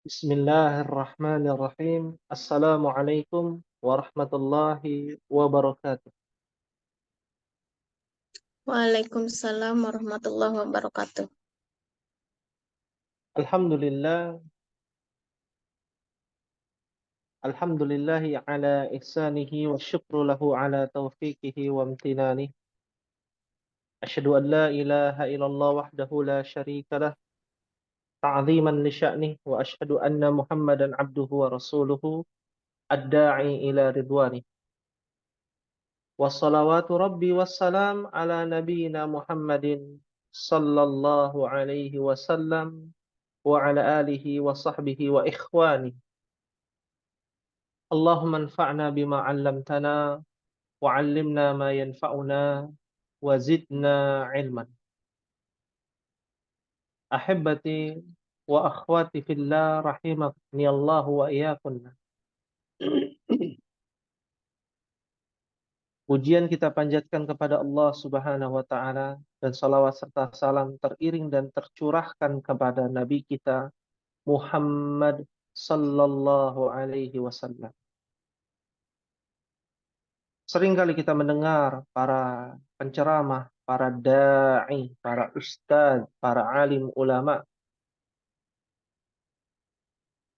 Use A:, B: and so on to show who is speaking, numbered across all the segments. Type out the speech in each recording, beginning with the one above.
A: Bismillahirrahmanirrahim. Assalamualaikum warahmatullahi wabarakatuh.
B: Waalaikumsalam warahmatullahi wabarakatuh.
A: Alhamdulillah, alhamdulillahi ala ihsanihi wa syukru lahu ala taufiqihi wa amtinani. Asyhadu an la ilaha illallah wahdahu la syarika lah, ta'ziman li sya'nih, wa asyhadu anna Muhammadan abduhu wa rasuluhu ad-da'i ila ridwanih. Wassalawatu rabbi wassalam ala nabiyyina Muhammadin sallallahu alaihi wasallam wa ala alihi wa sahbihi wa ikhwani. Allahumma anfa'na bima 'allamtana wa 'allimna ma yanfa'una wa zidna 'ilman. Ahibbati wa akhwati fillah rahimani Allah wa iyyakunna. Pujian kita panjatkan kepada Allah Subhanahu wa taala dan salawat serta salam teriring dan tercurahkan kepada nabi kita Muhammad sallallahu alaihi wasallam. Seringkali kita mendengar para penceramah, para da'i, para ustadz, para alim ulama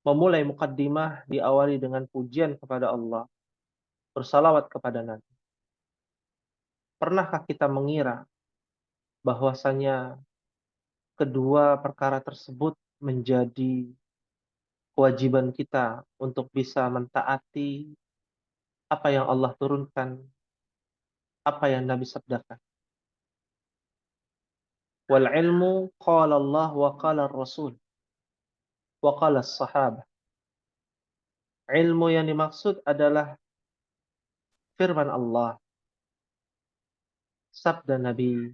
A: memulai mukaddimah diawali dengan pujian kepada Allah, bersalawat kepada Nabi. Pernahkah kita mengira bahwasanya kedua perkara tersebut menjadi kewajiban kita untuk bisa mentaati apa yang Allah turunkan, apa yang Nabi sabdakan? Wal ilmu qala Allah wa qala Rasul wa qala as-sahabah. Ilmu yang dimaksud adalah firman Allah, sabda Nabi,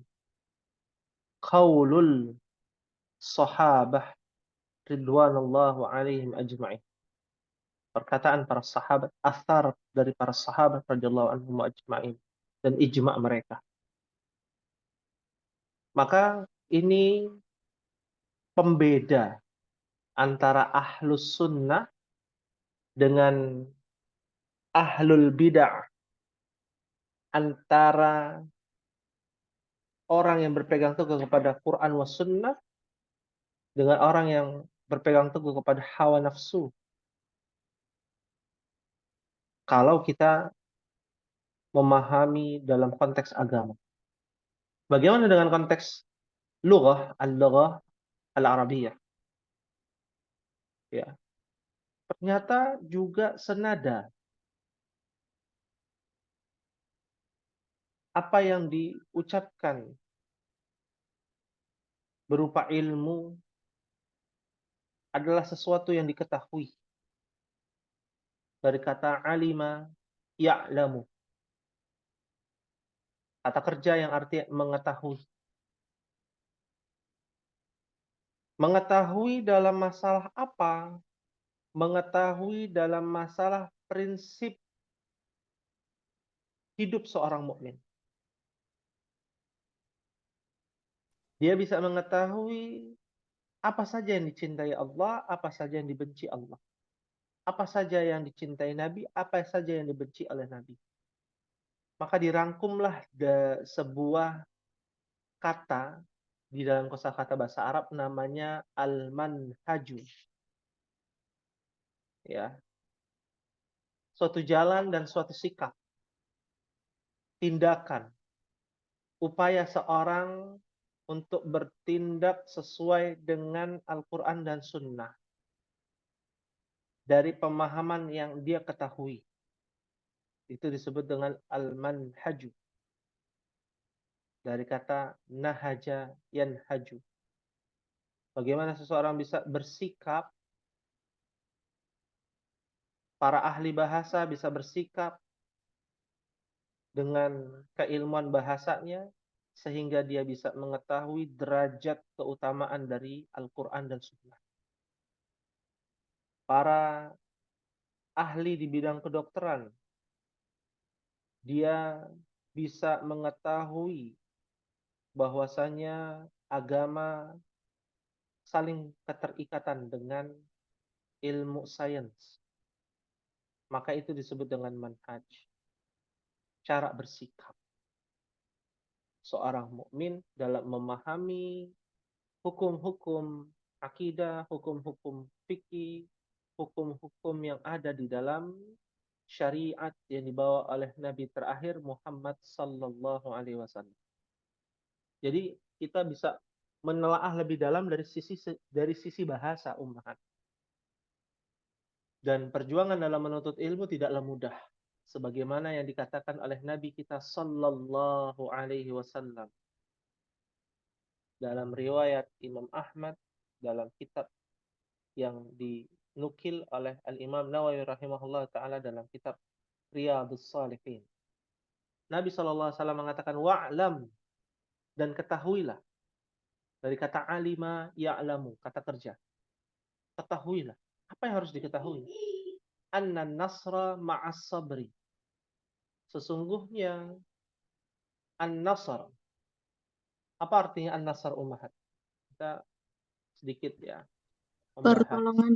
A: qaulul sahabah ridwanullahu alaihim ajma'in. Perkataan para sahabat, athar dari para sahabat radhiyallahu anhum ajma'in, dan ijma' mereka. Maka ini pembeda antara ahlus sunnah dengan ahlul bid'ah, antara orang yang berpegang teguh kepada Quran was sunnah dengan orang yang berpegang teguh kepada hawa nafsu. Kalau kita memahami dalam konteks agama. Bagaimana dengan konteks lughah al-arabiyah? Ya. Ternyata juga senada. Apa yang diucapkan berupa ilmu adalah sesuatu yang diketahui. Dari kata alima ya'lamu. Kata kerja yang artinya mengetahui. Mengetahui dalam masalah apa? Mengetahui dalam masalah prinsip hidup seorang mukmin. Dia bisa mengetahui apa saja yang dicintai Allah, apa saja yang dibenci Allah. Apa saja yang dicintai Nabi, apa saja yang dibenci oleh Nabi. Maka dirangkumlah sebuah kata di dalam kosakata bahasa Arab namanya al-manhaju. Ya. Suatu jalan dan suatu sikap. Tindakan. Upaya seorang untuk bertindak sesuai dengan Al-Quran dan Sunnah. Dari pemahaman yang dia ketahui. Itu disebut dengan al-manhaju. Dari kata nahaja yanhaju. Bagaimana seseorang bisa bersikap, para ahli bahasa bisa bersikap dengan keilmuan bahasanya, sehingga dia bisa mengetahui derajat keutamaan dari Al-Quran dan Sunnah. Para ahli di bidang kedokteran, dia bisa mengetahui bahwasanya agama saling keterikatan dengan ilmu sains, maka itu disebut dengan manhaj, cara bersikap seorang mukmin dalam memahami hukum-hukum akidah, hukum-hukum fikih, hukum-hukum yang ada di dalam syariat yang dibawa oleh Nabi terakhir Muhammad sallallahu alaihi wasallam. Jadi kita bisa menelaah lebih dalam dari sisi bahasa ummahat. Dan perjuangan dalam menuntut ilmu tidaklah mudah. Sebagaimana yang dikatakan oleh Nabi kita sallallahu alaihi wasallam dalam riwayat Imam Ahmad, dalam kitab yang dinukil oleh Al-Imam Nawawi rahimahullah ta'ala dalam kitab Riyadhus Shalihin. Nabi sallallahu alaihi wasallam mengatakan wa'lam, dan ketahuilah, dari kata alima ya'lamu, kata kerja. Ketahuilah. Apa yang harus diketahui? Anna nasra ma'as sabri. Sesungguhnya an-nasr. Apa artinya an-nasr ummahat? Kita sedikit ya membahas.
B: Pertolongan.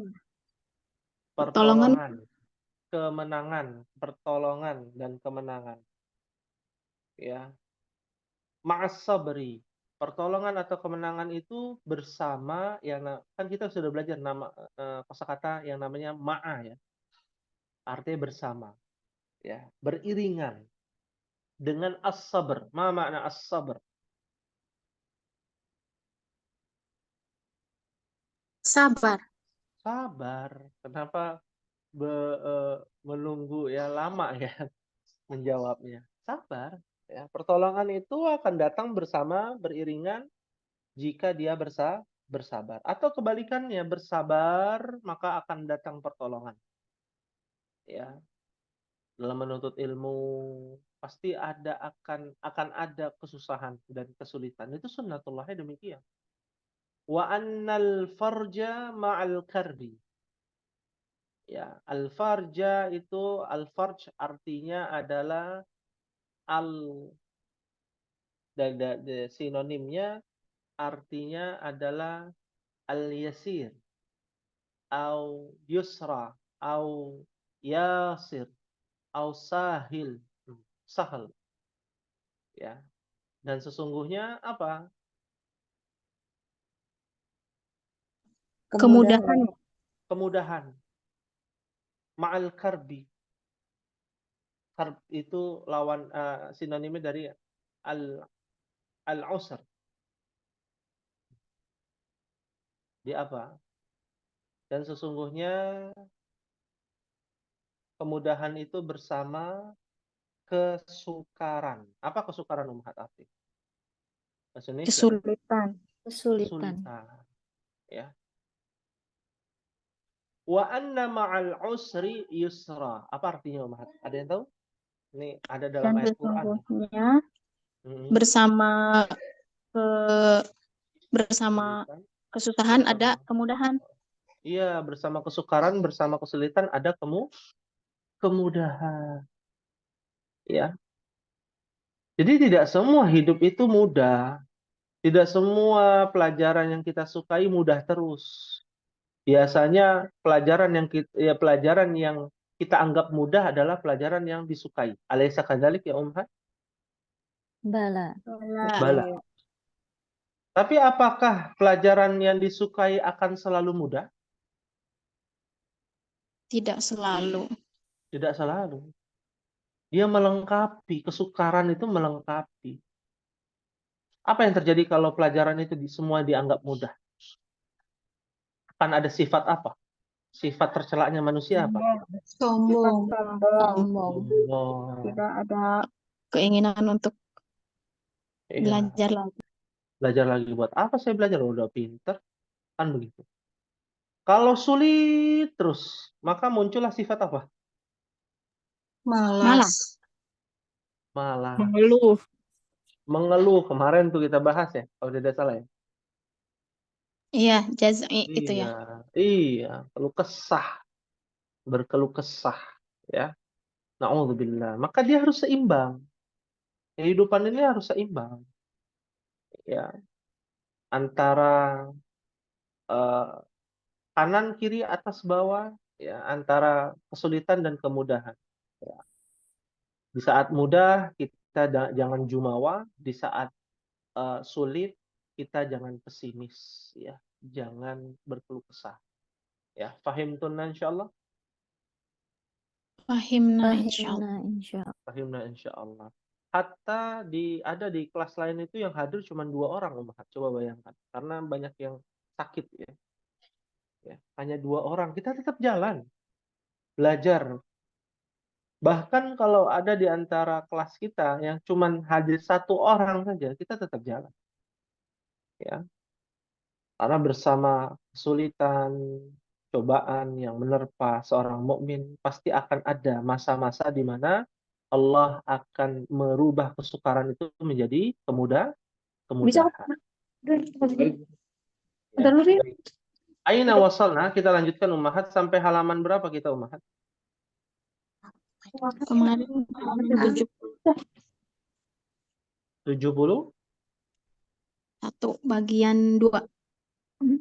B: Pertolongan.
A: Pertolongan, kemenangan, pertolongan dan kemenangan. Ya. Ma'as sabri. Pertolongan atau kemenangan itu bersama yang kan kita sudah belajar nama kosakata yang namanya ma'a ya. Artinya bersama, ya, beriringan dengan as-sabr. Ma makna as-sabr?
B: Sabar.
A: Sabar. Kenapa menunggu ya lama ya menjawabnya? Sabar. Ya, pertolongan itu akan datang bersama beriringan jika dia bersabar. Atau kebalikannya, bersabar maka akan datang pertolongan. Ya, dalam menuntut ilmu pasti akan ada kesusahan dan kesulitan. Itu sunnatullahnya demikian. Wa annal farja ma'al karbi. Ya, al-farja itu al-farj artinya adalah al sinonimnya artinya adalah al-yasir au yusra au yasir au sahil. Sahal, ya. Dan sesungguhnya apa?
B: Kemudahan.
A: Kemudahan. Ma'al karbi. Karb itu lawan sinonimnya dari al-usr. Di apa? Dan sesungguhnya kemudahan itu bersama kesukaran. Apa kesukaran Umhat Afiq? Bahasa Indonesia kan?
B: Kesulitan.
A: Kesulitan. Ya. Wa anna ma'al usri yusra. Apa artinya Umhat? Ada yang tahu? Ini ada dalam
B: Dan
A: ayat Quran.
B: sesungguhnya
A: Hmm.
B: bersama bersama kesusahan ada kemudahan.
A: Iya, bersama kesukaran, bersama kesulitan ada kemudahan. Ya. Jadi tidak semua hidup itu mudah. Tidak semua pelajaran yang kita sukai mudah terus. Biasanya pelajaran yang kita anggap mudah adalah pelajaran yang disukai. Alaysa kadzalik ya Umhat?
C: Bala.
A: Bala. Tapi apakah pelajaran yang disukai akan selalu mudah?
B: Tidak selalu.
A: Tidak selalu. Dia melengkapi, kesukaran itu melengkapi. Apa yang terjadi kalau pelajaran itu semua dianggap mudah? Akan ada sifat apa? Sifat tercelaknya manusia apa?
B: Sombong.
C: Sombong.
B: Tidak ada keinginan untuk
A: Iya.
B: belajar lagi.
A: Belajar lagi buat apa saya belajar? Udah pinter. Kan begitu. Kalau sulit terus, maka muncullah sifat apa?
B: Malas.
A: Malah.
B: Mengeluh.
A: Mengeluh. Kemarin tuh kita bahas ya, kalau tidak salah ya.
B: Iya, jaz'i itu ya.
A: Iya, keluh kesah. Berkeluh kesah, ya. Na'udzubillah. Maka dia harus seimbang. Kehidupan ini harus seimbang. Ya. Antara kanan, kiri, atas, bawah, ya, antara kesulitan dan kemudahan. Ya. Di saat mudah kita jangan jumawa, di saat sulit kita jangan pesimis, ya, jangan berkeluh kesah. Ya, fahimtunna insyaallah.
B: Fahimna insyaallah.
C: Fahimna insyaallah.
A: Fahimna insyaallah. Hatta ada di kelas lain itu yang hadir cuma 2 orang, Ummahat. Coba bayangkan. Karena banyak yang sakit, ya. Ya, hanya 2 orang, kita tetap jalan belajar. Bahkan kalau ada di antara kelas kita yang cuma hadir 1 orang saja, kita tetap jalan. Ya. Karena bersama kesulitan, cobaan yang menerpa seorang mukmin, pasti akan ada masa-masa di mana Allah akan merubah kesukaran itu menjadi kemudahan. Ya. Baik. Aina wasalna, kita lanjutkan Ummahat sampai halaman berapa kita Ummahat?
B: Kemarin
A: 70?
B: 1 bagian 2.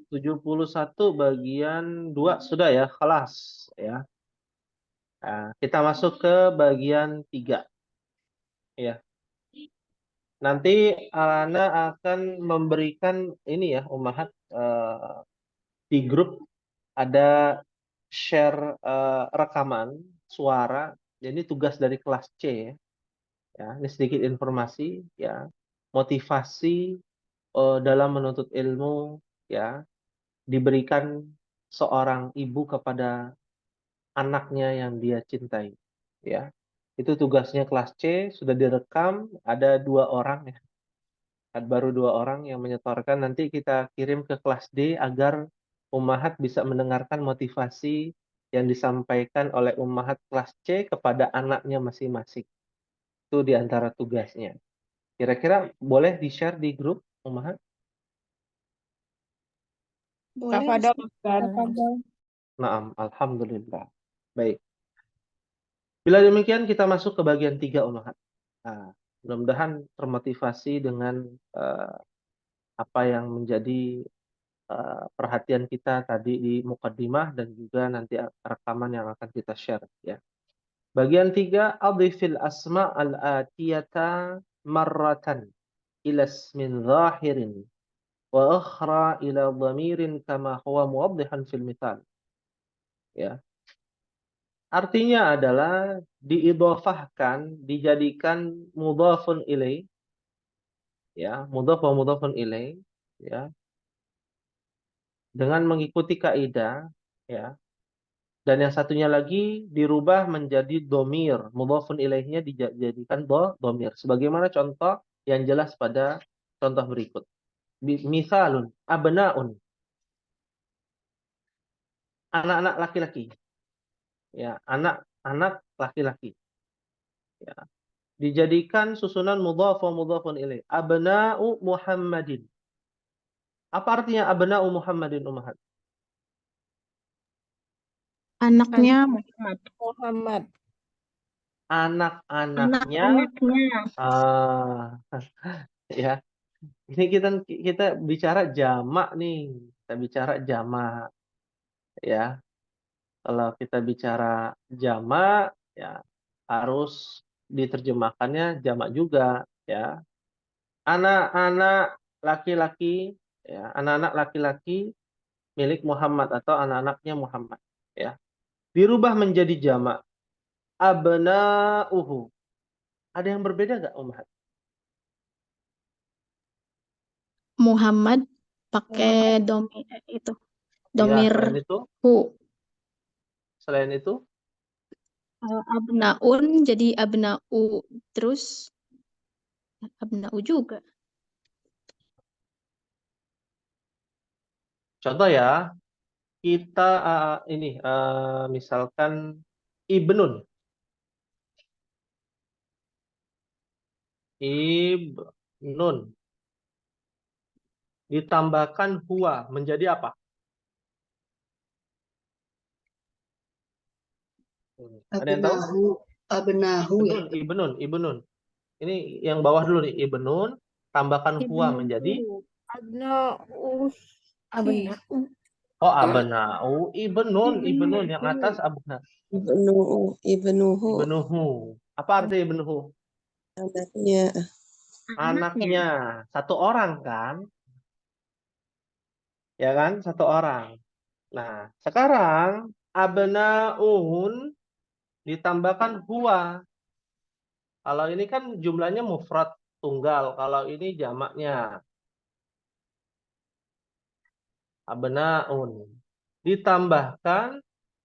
A: 71 bagian 2 sudah ya, kelas ya. Nah, kita masuk ke bagian 3. Ya. Nanti Ana akan memberikan ini ya, Ummahat, di grup ada share rekaman suara. Jadi tugas dari kelas C ya. Ya, ini sedikit informasi ya. Motivasi dalam menuntut ilmu ya, diberikan seorang ibu kepada anaknya yang dia cintai ya. Itu tugasnya kelas C, sudah direkam, ada 2 orang ya. Baru 2 orang yang menyetorkan, nanti kita kirim ke kelas D agar Ummahat bisa mendengarkan motivasi yang disampaikan oleh Ummahat kelas C kepada anaknya masing-masing. Itu di antara tugasnya. Kira-kira boleh di-share di grup Ummahat?
B: Boleh.
A: Naam, alhamdulillah. Baik. Bila demikian kita masuk ke bagian 3 Ummahat. Nah, mudah-mudahan termotivasi dengan apa yang menjadi perhatian kita tadi di muqaddimah dan juga nanti rekaman yang akan kita share ya. Bagian 3, adhifil asma al-atiyata marratan ila ismin zahirin wa akhra ila dhamirin kama huwa muwaddihan fil mithal. Ya. Artinya adalah diidhafahkan, dijadikan mudhafun ilaih, ya, mudhaf wa mudhafun ilaih, ya, dengan mengikuti kaidah, ya. Dan yang satunya lagi dirubah menjadi domir, mudhafun ilaihnya dijadikan domir. Sebagaimana contoh yang jelas pada contoh berikut. Misalun, abnaun, anak-anak laki-laki. Ya, anak-anak laki-laki. Ya. Dijadikan susunan mudhaf wa mudhafun ilaih. Abna'u Muhammadin. Apa artinya abna'u Muhammadin, Ummahat?
B: Anaknya
D: Muhammad.
A: Anak-anaknya. Ya. Ini kita bicara jamak nih. Kita bicara jamak. Ya. Kalau kita bicara jamak, ya harus diterjemahkannya jamak juga, ya. Anak-anak laki-laki, ya, anak-anak laki-laki milik Muhammad atau anak-anaknya Muhammad, ya. Dirubah menjadi jamak. Abna'uhu. Ada yang berbeda nggak, Ummahat?
B: Muhammad pakai domir itu. Domir
A: Ya, selain itu,
B: hu.
A: selain itu,
B: Abnaun jadi abnau. Terus abnau juga.
A: contoh ya, kita misalkan ibnun. Ibnun. Ditambahkan huwa menjadi apa? Ada yang tahu?
D: Abnahu ya.
A: Ibnun. Ini yang bawah dulu nih, ibnun, tambahkan huwa menjadi
D: Abnau. Abnau.
A: Oh, abna'u, ibnun yang atas abna.
E: Ibnuhu
A: Ibnuhu. Apa arti ibnuhu?
E: anaknya.
A: Anaknya. Satu orang kan? Ya kan? Satu orang. Nah, sekarang abna'uhun ditambahkan huwa. Kalau ini kan jumlahnya mufrad tunggal. Kalau ini jamaknya abna'un. Ditambahkan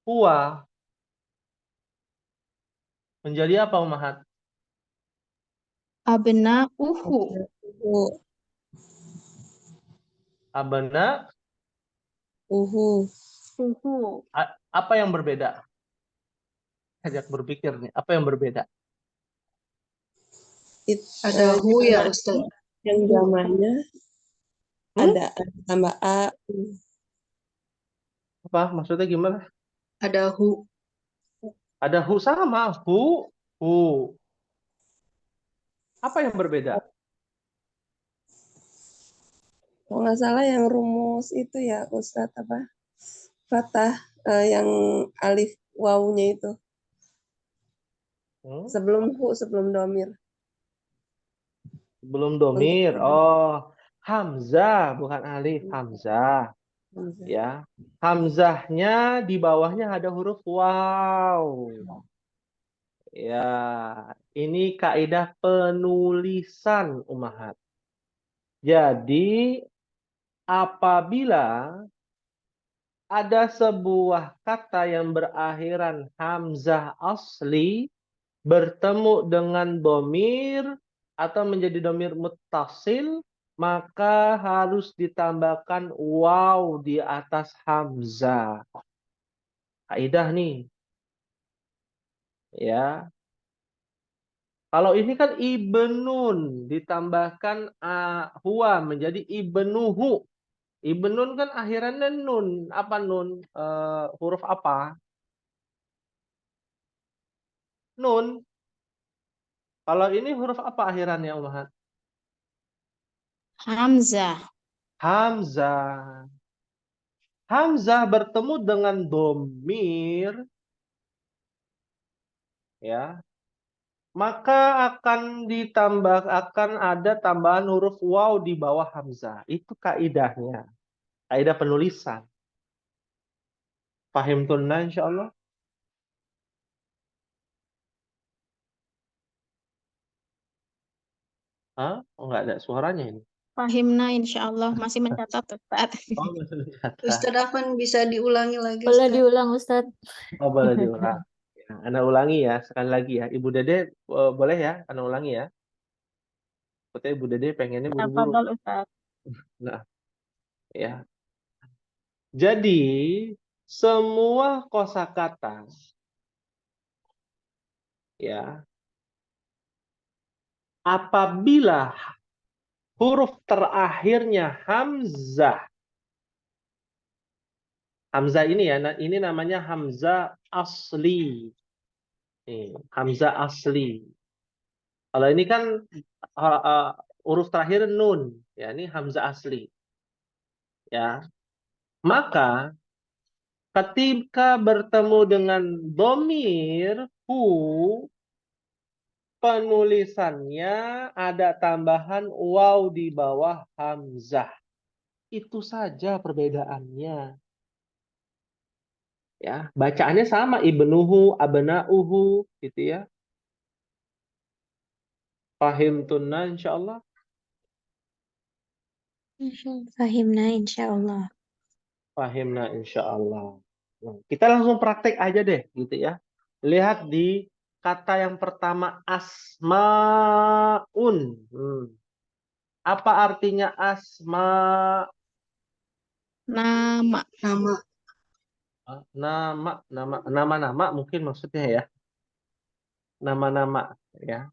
A: huwa. Menjadi apa, Umahat?
B: Abna'uhu.
A: Abna,
E: Uhu
B: Uhu.
A: apa yang berbeda? Ajak berpikir nih, apa yang berbeda?
D: Ada hu ya Ustaz.
E: yang zamannya ada tambah a.
A: Apa? Maksudnya gimana?
D: Ada hu.
A: Ada hu sama, hu. Apa yang berbeda?
E: Kalau nggak salah yang rumus itu ya Ustadz apa? Fatah yang alif wawunya itu sebelum hu sebelum domir.
A: Belum domir. Oh, hamzah bukan alif, hamzah.
E: Hamzah.
A: Ya, hamzahnya di bawahnya ada huruf waw. Ya, ini kaidah penulisan Umahat. Jadi, apabila ada sebuah kata yang berakhiran hamzah asli bertemu dengan domir atau menjadi domir muttasil, maka harus ditambahkan waw di atas hamzah. Kaidah nih. Ya. Kalau ini kan ibnun ditambahkan huwa menjadi ibnuhu. Ibnun kan akhirannya nun. Apa nun? Huruf apa? Nun. Kalau ini huruf apa akhirannya, Umahat?
B: Hamzah.
A: Hamzah. Hamzah bertemu dengan domir, ya, maka akan ada tambahan huruf waw di bawah hamzah. Itu kaidahnya, kaidah penulisan. Paham tunna insyaallah? Hah? Oh, nggak ada suaranya ini.
B: Fahimna insyaallah, masih mencatat Ustaz.
A: Oh, masih mencatat.
D: Ustaz Afan bisa diulangi lagi
C: Boleh
D: Ustaz?
C: diulang Ustadz.
A: Oh, boleh diulang. Ya, Anda ulangi ya, sekali lagi ya. Ibu Dede boleh ya, Anda ulangi ya. Seperti Ibu Dede pengennya buru-buru.
B: Tafadhol Ustaz.
A: Nah, ya. Jadi, semua kosakata ya, apabila huruf terakhirnya hamzah. Hamzah ini ya, ini namanya hamzah asli. Nih, hamzah asli. Kalau ini kan huruf terakhir nun, ya ini hamzah asli. Ya. Maka ketika bertemu dengan domir hu, penulisannya ada tambahan waw di bawah hamzah. Itu saja perbedaannya. Ya, bacaannya sama, ibnuhu, abna'uhu, gitu ya. Fahim tunna insyaallah.
C: Fahimna insyaallah.
A: Fahimna insyaallah. Nah, kita langsung praktek aja deh, gitu ya. Lihat di kata yang pertama asmaun. Apa artinya asma?
B: Nama.
A: Nama mungkin maksudnya ya. Nama-nama ya.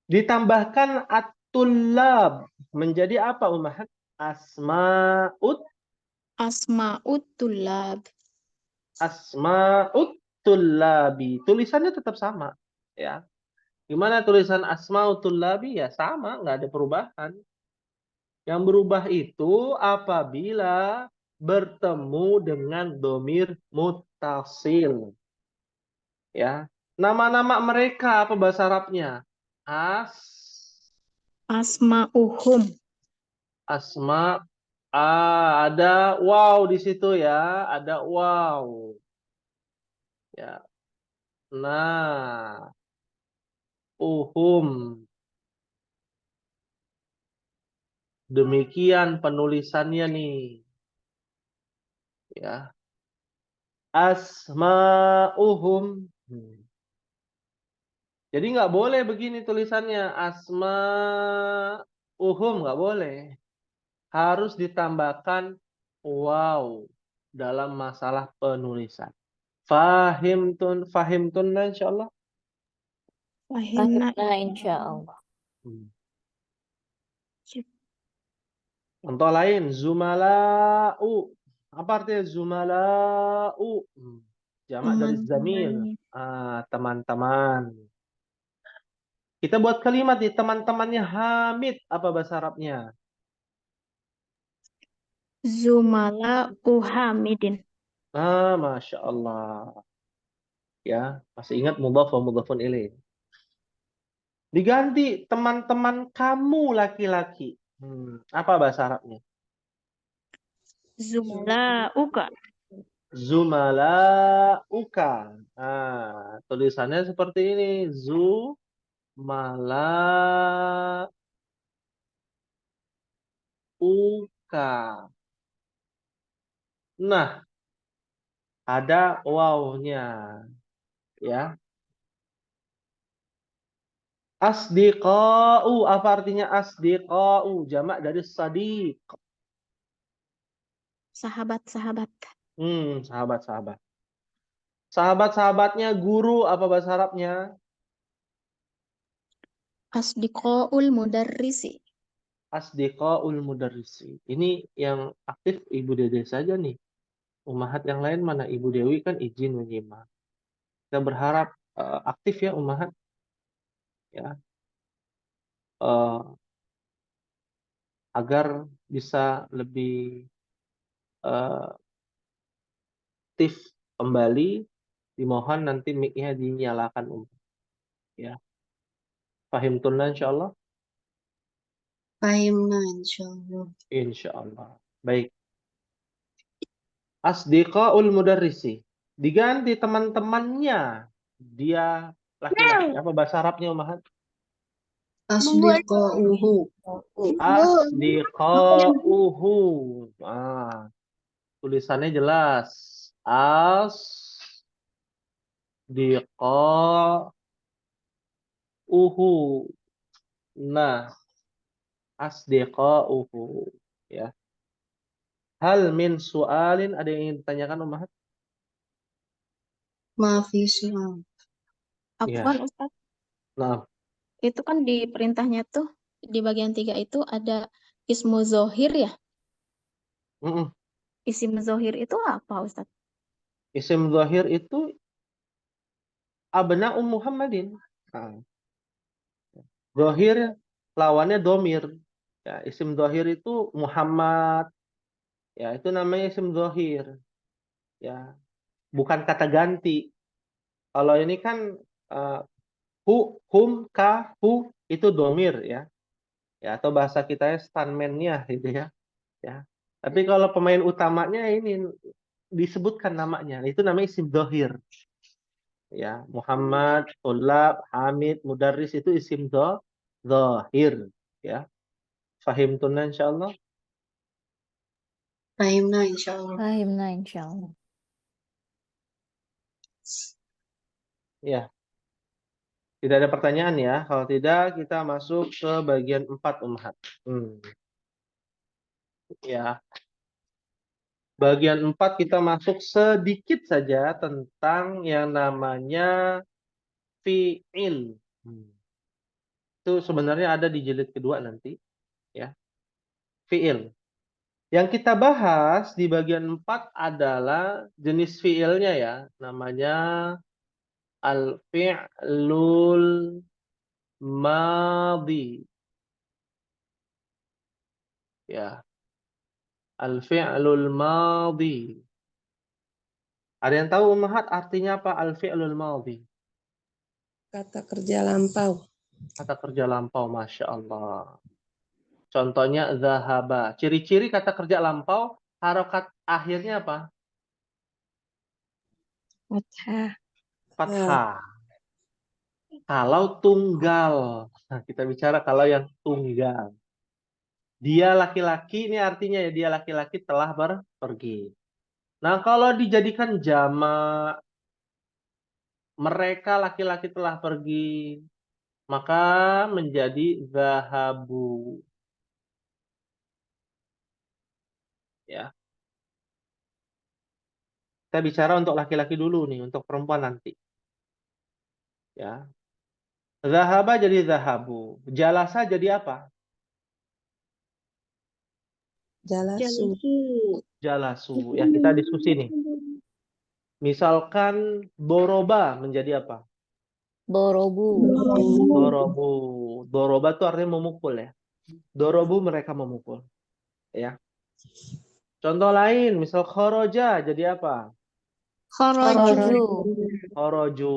A: Ditambahkan at-tullab menjadi apa Ummahat? Asma'ut
B: Asma'ut
A: tullabi. Tulisannya tetap sama ya. Gimana tulisan asma'ut tullabi ya sama, nggak ada perubahan. Yang berubah itu apabila bertemu dengan domir muttasil. Ya. Nama-nama mereka apa bahasa Arabnya?
B: Asma'uhum.
A: Asma. Ada wow di situ ya, ada wow. Ya. Nah, uhum. Demikian penulisannya nih. Ya. Asma'uhum. Jadi nggak boleh begini tulisannya. Asma'uhum nggak boleh. Harus ditambahkan wow dalam masalah penulisan. Fahimtun insyaallah.
B: Fahimna.
C: Fahimna insyaallah.
A: Contoh lain, zumala'u. Apa artinya zumala'u? Jamak dari zamil.
B: Teman-teman.
A: Teman-teman. Kita buat kalimat nih, teman-temannya Hamid. Apa bahasa Arabnya?
B: Zumala'u Hamidin.
A: Masya Allah. Ya, masih ingat mudhaf wa mudhafun ilaih. Diganti teman-teman kamu laki-laki. Apa bahasa Arabnya?
B: Zumala'uka.
A: Zumala'uka. Tulisannya seperti ini. Zumala'uka. Nah, ada wawnya. Ya. Asdiqa'u. Apa artinya asdiqa'u? Jamak dari sadiq.
B: Sahabat-sahabat.
A: Sahabat-sahabat. Sahabat-sahabatnya guru. Apa bahasa Arabnya?
B: Asdiqaul mudarrisi.
A: Asdiqaul mudarrisi. Ini yang aktif Ibu Dede saja nih. Ummahat yang lain mana? Ibu Dewi kan izin menyimak. Kita berharap aktif ya ummahat. Ya. Agar bisa lebih aktif kembali. Dimohon nanti mic-nya dinyalakan. Ya. Fahimtunna insyaallah.
D: Fahimna insyaallah.
A: Insyaallah. Baik. Asdiqaul mudarrisi. Diganti teman-temannya. Dia laki-laki. Apa bahasa Arabnya ummahat?
D: Asdiqauhu.
A: Asdiqauhu. Tulisannya jelas. Asdiqauhu. Nah, asdiqauhu. Ya. Hal min su'alin, ada yang ingin ditanyakan ummahat?
D: Maafi soal.
A: Iya.
B: Afwan Ustaz.
A: Nah,
B: Itu kan di perintahnya tuh di bagian 3 itu ada ismu zohir ya. Isim zohir itu apa Ustaz?
A: isim zahir itu abna'u Muhammadin. Zahir lawannya domir. Ya, isim zahir itu Muhammad. Ya, itu namanya isim zahir. Ya, bukan kata ganti. Kalau ini kan hum, ka, hu itu domir ya. Ya, atau bahasa kita stuntman-nya gitu ya. Ya. Tapi kalau pemain utamanya ini disebutkan namanya. Itu namanya isim zahir. Ya, Muhammad, Tulab, Hamid, Mudarris itu isim zahir. Ya. Fahimtuna insyaallah.
D: Fahimna insyaallah.
C: Fahimna insyaallah.
A: Ya. Tidak ada pertanyaan ya. Kalau tidak, kita masuk ke bagian 4 umhat. Ya. Bagian 4 kita masuk sedikit saja tentang yang namanya fi'il. Itu sebenarnya ada di jilid kedua nanti. Ya. Fi'il. Yang kita bahas di bagian 4 adalah jenis fi'ilnya ya. Namanya al-fi'lul madhi. Ya. Al-fi'lul madhi. Ada yang tahu ummahat artinya apa al-fi'lul madhi?
E: Kata kerja lampau.
A: Kata kerja lampau, Masya Allah. Contohnya zahaba. Ciri-ciri kata kerja lampau, harokat akhirnya apa?
B: Fathah.
A: Fathah. Kalau tunggal. Nah, kita bicara kalau yang tunggal. Dia laki-laki, ini artinya ya dia laki-laki telah pergi. Nah, kalau dijadikan jamak, mereka laki-laki telah pergi, maka menjadi zahabu. Ya. Kita bicara untuk laki-laki dulu nih, untuk perempuan nanti. Ya. Zahaba jadi zahabu. Jalasa jadi apa?
E: Jalasu.
A: Jalasu. Ya, kita diskusi nih. Misalkan doroba menjadi apa?
C: Dorobu.
A: Dorobu. Doroba itu artinya memukul ya. Dorobu mereka memukul. Ya. Contoh lain, misal khoroja jadi apa?
C: Khoroju.
A: Khoroju.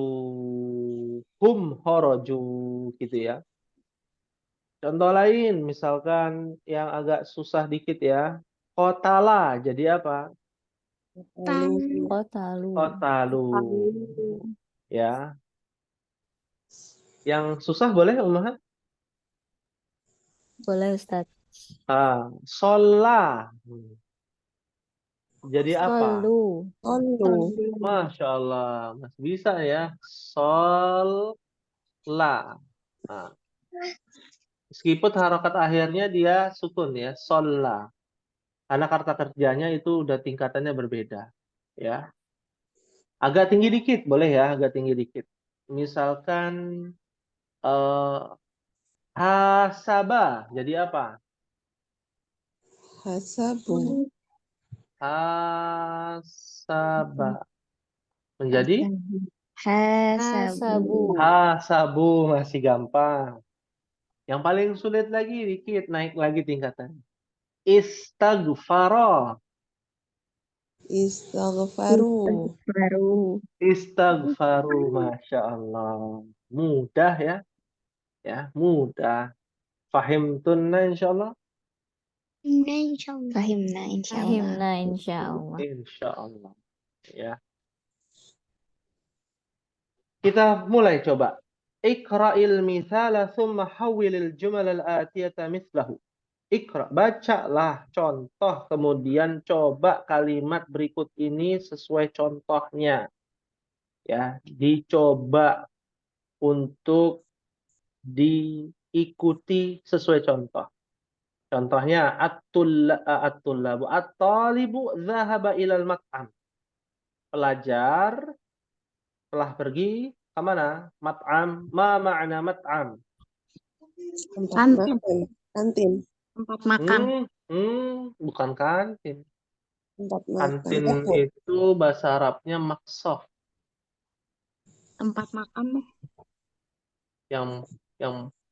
A: Hum khoroju gitu ya. Contoh lain, misalkan yang agak susah dikit ya. Kotala jadi apa?
E: Lalu
C: Kotalu.
A: Kotalu. Ya. Yang susah boleh Ummahat?
C: Boleh Ustaz.
A: Sholah. Jadi apa?
C: Solu.
E: Olu.
A: Masya Allah. Mas bisa ya. Sholah. Nah, meskipun harokat akhirnya dia sukun ya. Sholah. Karena kata kerjanya itu udah tingkatannya berbeda. Ya. Agak tinggi dikit. Boleh ya. Agak tinggi dikit. Misalkan eh, hasaba. Jadi apa?
E: Hasabu.
A: Hasaba. Menjadi
C: Hasabu.
A: hasabu. Masih gampang. Yang paling sulit lagi dikit. Naik lagi tingkatan. Istaghfara.
E: Istaghfaru.
A: Istaghfaru. Masya Allah. Mudah ya. Ya, mudah. Fahimtunna insyaallah.
B: Fahimna insyaallah.
C: Fahimna insyaallah.
A: Insyaallah. Ya. Kita mulai coba. Iqra'il mithala thumma hawwilil jumal al-atiyata mithlahu. Iqra, bacalah contoh, kemudian coba kalimat berikut ini sesuai contohnya. Ya, dicoba untuk diikuti sesuai contoh. Contohnya at-tullabu at-talibu dhahaba ilal mat'am. Pelajar telah pergi ke mana? Mat'am. Ma ma'na mat'am?
E: Tempat
B: Kantin.
E: makan. Kantin.
B: Tempat makan.
A: Bukan kantin.
E: Tempat makan.
A: Kantin
E: Toko.
A: itu bahasa Arabnya maksaf.
B: Tempat makan deh.
A: Yang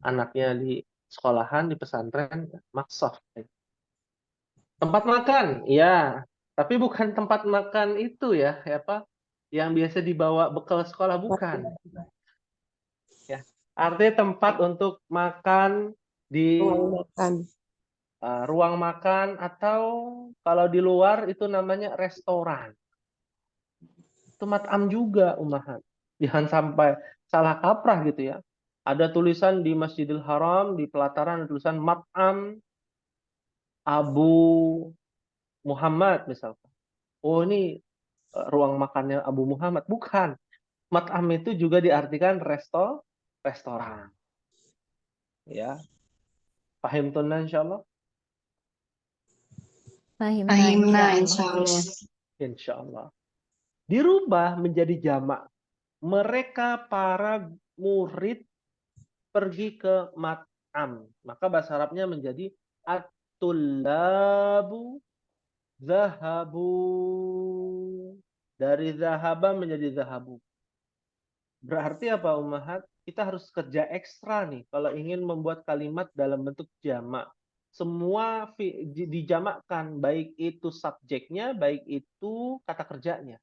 A: anaknya di sekolahan, di pesantren, maksaf. Tempat makan, ya. Tapi bukan tempat makan itu ya, apa? Yang biasa dibawa bekal sekolah, bukan. Ya. Artinya tempat untuk makan di
E: Ruang makan.
A: ruang makan, atau kalau di luar itu namanya restoran. Itu mat'am juga, Ummahat. Jangan sampai salah kaprah gitu ya. Ada tulisan di Masjidil Haram, di pelataran ada tulisan mat'am Abu Muhammad misalkan. Oh, ini ruang makannya Abu Muhammad. Bukan. Mat'am itu juga diartikan restoran. Ya. Pahim tunna insyaallah?
C: Fahimna
D: Fahimna
C: insyaallah.
D: insyaallah.
A: Insyaallah. Dirubah menjadi jamak. Mereka para murid pergi ke mat'am. Maka bahasa Arabnya menjadi at-tullabu zahabu. Dari zahaba menjadi zahabu. Berarti apa Ummahat? Kita harus kerja ekstra nih kalau ingin membuat kalimat dalam bentuk jamak. semua dijamakkan, baik itu subjeknya, baik itu kata kerjanya.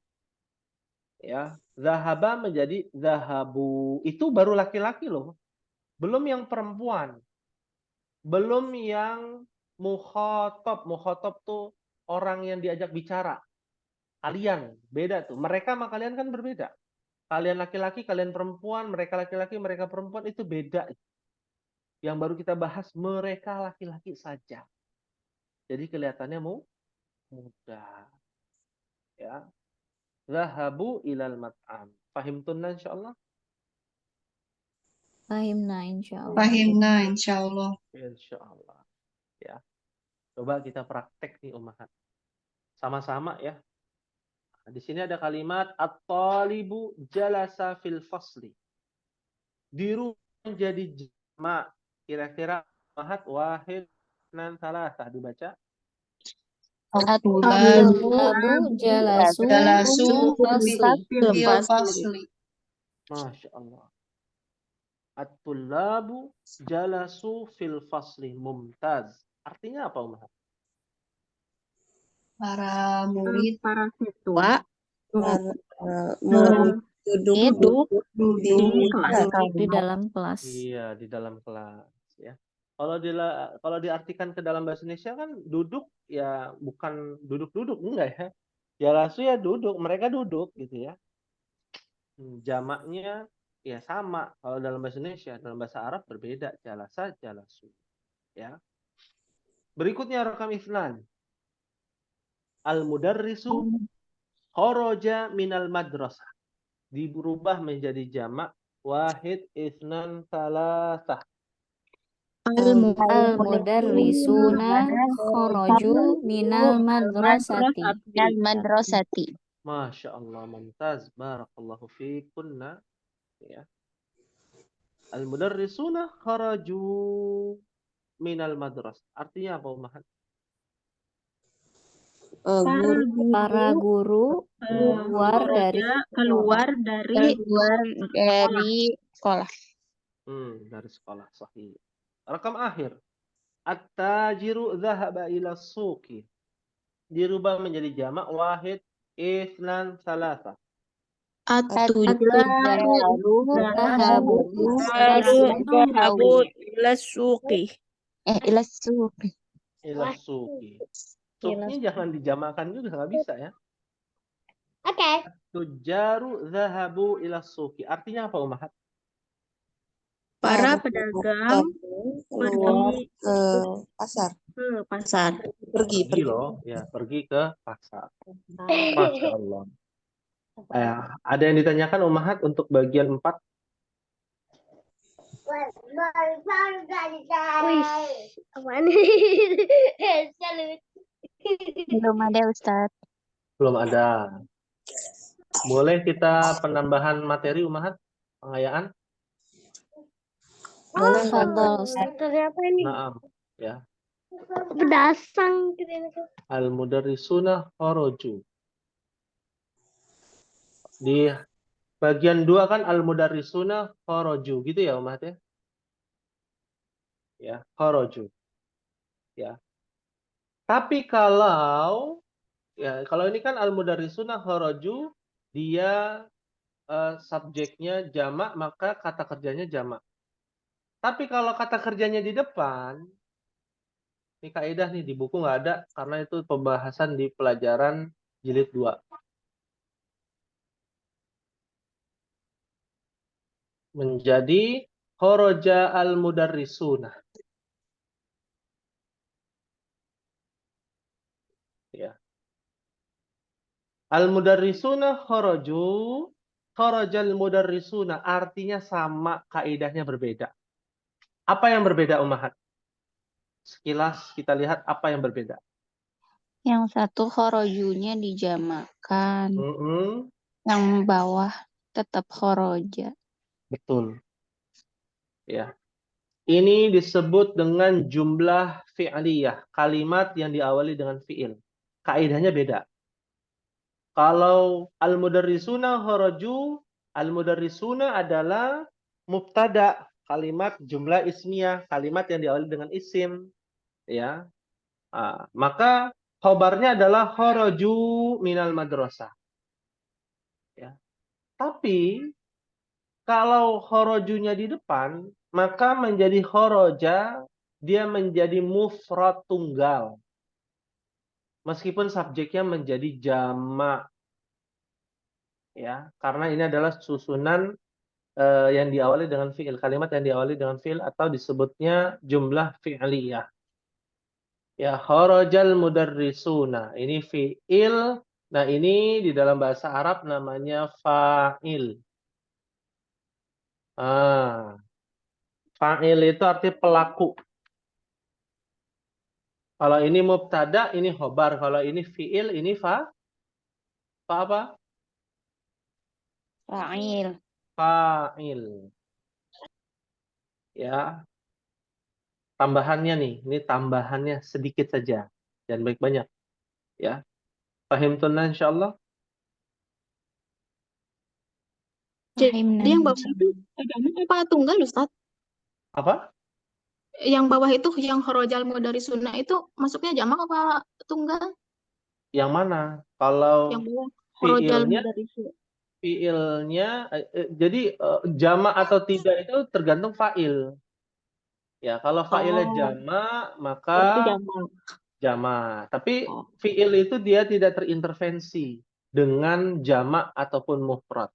A: Ya, zahaba menjadi zahabu. Itu baru laki-laki loh. Belum yang perempuan. Belum yang mukhotob. Mukhotob tuh orang yang diajak bicara. Kalian, beda tuh. Mereka sama kalian kan berbeda. Kalian laki-laki, kalian perempuan, mereka laki-laki, mereka perempuan, itu beda. Yang baru kita bahas, mereka laki-laki saja. Jadi kelihatannya mudah. Ya. Zahabu ilal mat'am. Fahimtunna insyaallah?
C: Fahimna insyaallah.
D: Fahimna insyaallah.
A: Insyaallah. Ya. Coba kita praktek nih Ummahat. Sama-sama ya. Nah, di sini ada kalimat at-talibu jalasa fil fasli. Dirubah menjadi jamak. Kira-kira Ummahat wahid nan salasah dibaca.
C: At-tulabu jalasu
D: Jalasu
C: fil
D: fil fasli.
A: Masya Allah. At-tullabu jalasu fil fasli. Mumtaz. Artinya apa Ummahat?
D: Para murid
B: Para siswa
E: duduk di
C: di dalam kelas.
A: Iya, di dalam kelas ya. Kalau diartikan ke dalam bahasa Indonesia kan duduk ya bukan duduk-duduk enggak ya. Jalasu ya duduk, mereka duduk gitu ya. Jamaknya ya sama kalau dalam bahasa Indonesia, dalam bahasa Arab berbeda, jalasa, jalasu ya. Berikutnya rakam isnan. Al-mudarrisu kharaja minal madrasah. Dirubah menjadi jamak wahid isnan salasah.
C: Al-mudarrisuna kharaju minal madrasati.
A: Masya Allah, mumtaz. Barakallahu fiikunna. Ya. Al-mudarrisuna kharaju minal madras. Artinya apa, Ummahat?
C: Para guru keluar dari sekolah.
A: Dari sekolah, sahih. Rakam akhir. At-tajiru dhahaba ila suqi. Dirubah menjadi jamak wahid isnan salasa.
C: At-tujaru dhahabu
F: ila suqi.
C: ila suqi.
A: Ila suqi. Suqnya jangan dijamakan juga, nggak bisa ya.
F: Oke.
A: Tujaru dhahabu ila suqi. Artinya apa, Ummahat?
B: para pedagang
E: keluar ke pasar. Pergi
A: loh, ya pergi ke pasar. Masya Allah. Ada yang ditanyakan Ummahat untuk bagian 4?
C: Belum ada Ustaz.
A: Belum ada. Boleh kita penambahan materi Ummahat? Pengayaan?
E: Boleh.
C: Fadhal Ustaz.
F: Apa ini?
A: Naam, ya.
F: Bedasang gitu.
A: Al-mudarrisuna kharaju. Di bagian 2 kan al-mudarrisuna kharaju, gitu ya Ummahat ya? Ya, kharaju. Ya. Tapi kalau ini kan al-mudarrisuna kharaju, dia subjeknya jamak, maka kata kerjanya jamak. Tapi kalau kata kerjanya di depan, ini kaidah nih di buku nggak ada karena itu pembahasan di pelajaran jilid 2. Menjadi kharaja al-mudarrisuna. Ya. Al-mudarrisuna kharaju, kharajal mudarrisuna, artinya sama, kaidahnya berbeda. Apa yang berbeda Ummahat? Sekilas kita lihat apa yang berbeda.
C: Yang satu kharajunya dijamakkan. Yang bawah tetap kharaja.
A: Betul. Ya. Ini disebut dengan jumlah fi'liyah, kalimat yang diawali dengan fi'il. Kaidahnya beda. Kalau al-mudarrisuna kharaju, al-mudarrisuna adalah mubtada, kalimat jumlah ismiyah, kalimat yang diawali dengan isim. ya. Maka khobarnya adalah kharaju minal madrasah. Ya. Tapi kalau kharajunya di depan, maka menjadi kharaja, dia menjadi mufrad tunggal. Meskipun subjeknya menjadi jamak. Ya, karena ini adalah susunan yang diawali dengan fi'il, kalimat yang diawali dengan fi'il atau disebutnya jumlah fi'liyah. Ya, kharajal mudarrisuna. Ini fi'il. Nah, ini di dalam bahasa Arab namanya fa'il. Fa'il itu arti pelaku. Kalau ini mubtada, ini khobar. Kalau ini fi'il, ini apa?
C: Fa'il.
A: Fa'il. Ya. Tambahannya nih, ini tambahannya sedikit saja. Jangan banyak-banyak. Ya. Fahimtunna insyaallah?
C: Fahimna
B: Jadi yang bawah
C: insyaallah.
B: itu jamak apa tunggal, Ustaz?
A: Apa?
B: Yang bawah itu yang kharajal dari sunnah itu masuknya jamak apa tunggal?
A: Yang mana? Kalau
B: Yang bawah kharajal
A: fi'ilnya,
B: dari sunnah.
A: jadi jamak atau tidak itu tergantung fa'il. Ya, kalau fa'ilnya
B: Oh,
A: jamak,
B: berarti
A: maka
B: jamak.
A: jamak. Tapi
B: Oh.
A: fi'il itu dia tidak terintervensi dengan jamak ataupun mufrad.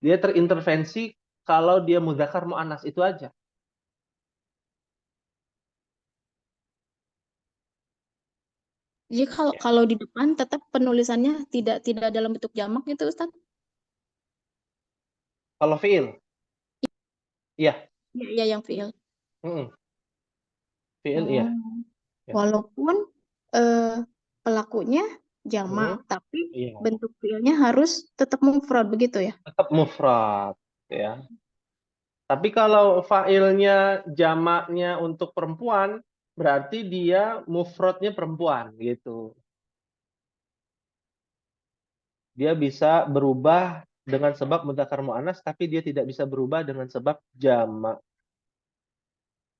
A: Dia terintervensi kalau dia mudzakkar muannas, itu aja.
B: Jadi kalau di depan tetap penulisannya tidak dalam bentuk jamak gitu, Ustaz?
A: Kalau fi'il, iya.
B: Iya, yang fi'il.
A: Fi'il, iya. Ya.
B: Walaupun pelakunya jamak, tapi
A: Iya.
B: bentuk fi'ilnya harus tetap mufrad begitu ya?
A: Tetap mufrad, ya. Tapi kalau fa'ilnya jamaknya untuk perempuan, berarti dia mufradnya perempuan gitu. Dia bisa berubah dengan sebab mudzakkar muannas, tapi dia tidak bisa berubah dengan sebab jamak.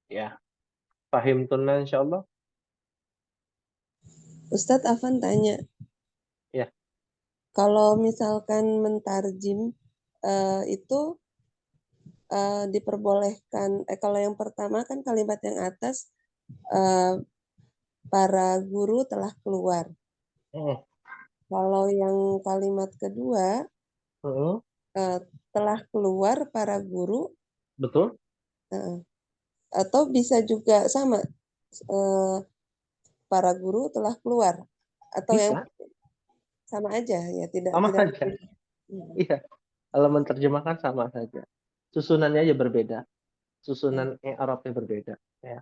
A: Ya. Fahimtunna insyaallah?
E: Ustadz Afan tanya,
A: Ya.
E: kalau misalkan mentarjim itu diperbolehkan, kalau yang pertama kan kalimat yang atas para guru telah keluar. Kalau yang kalimat kedua telah keluar para guru.
A: Betul.
E: Atau bisa juga sama, para guru telah keluar, atau
A: Bisa.
E: yang sama aja ya, tidak
A: Sama
E: tidak.
A: saja. Iya. Kalau menerjemahkan sama saja. Susunannya aja berbeda. Susunan i'rabnya berbeda, ya.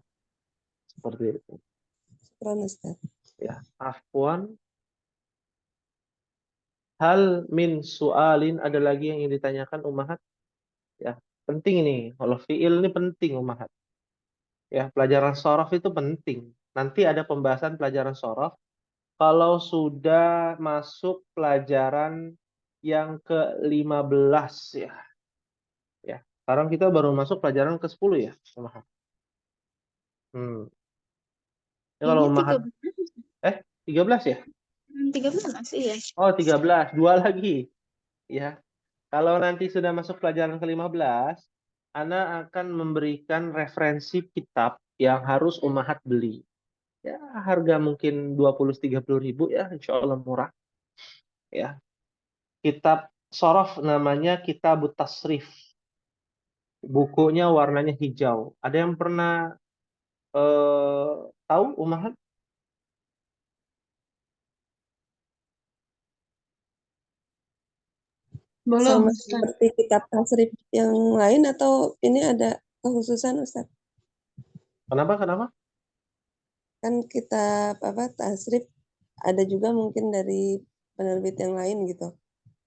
A: Seperti itu. Ya, afwan. Hal min su'alin, ada lagi yang ingin ditanyakan Ummahat? Ya, penting ini. Kalau fi'il ini penting Ummahat. Ya, pelajaran shorof itu penting. Nanti ada pembahasan pelajaran shorof kalau sudah masuk pelajaran yang ke-15 ya. Ya, sekarang kita baru masuk pelajaran ke-10 ya, Ummahat. Ya, kalau
B: Ini
A: Ummahat 13 ya?
B: 13 sih ya.
A: Oh, 13, 2 lagi. Ya. Kalau nanti sudah masuk pelajaran ke-15, Ana akan memberikan referensi kitab yang harus Ummahat beli. Ya, harga mungkin 20-30 ribu ya, insya Allah murah. Ya. Kitab shorof namanya Kitabut Tasrif. Bukunya warnanya hijau. Ada yang pernah tahu Ummahat?
E: Sama seperti kitab tasrif yang lain atau ini ada kekhususan, Ustaz?
A: Kenapa?
E: Kan kitab tasrif ada juga mungkin dari penerbit yang lain gitu.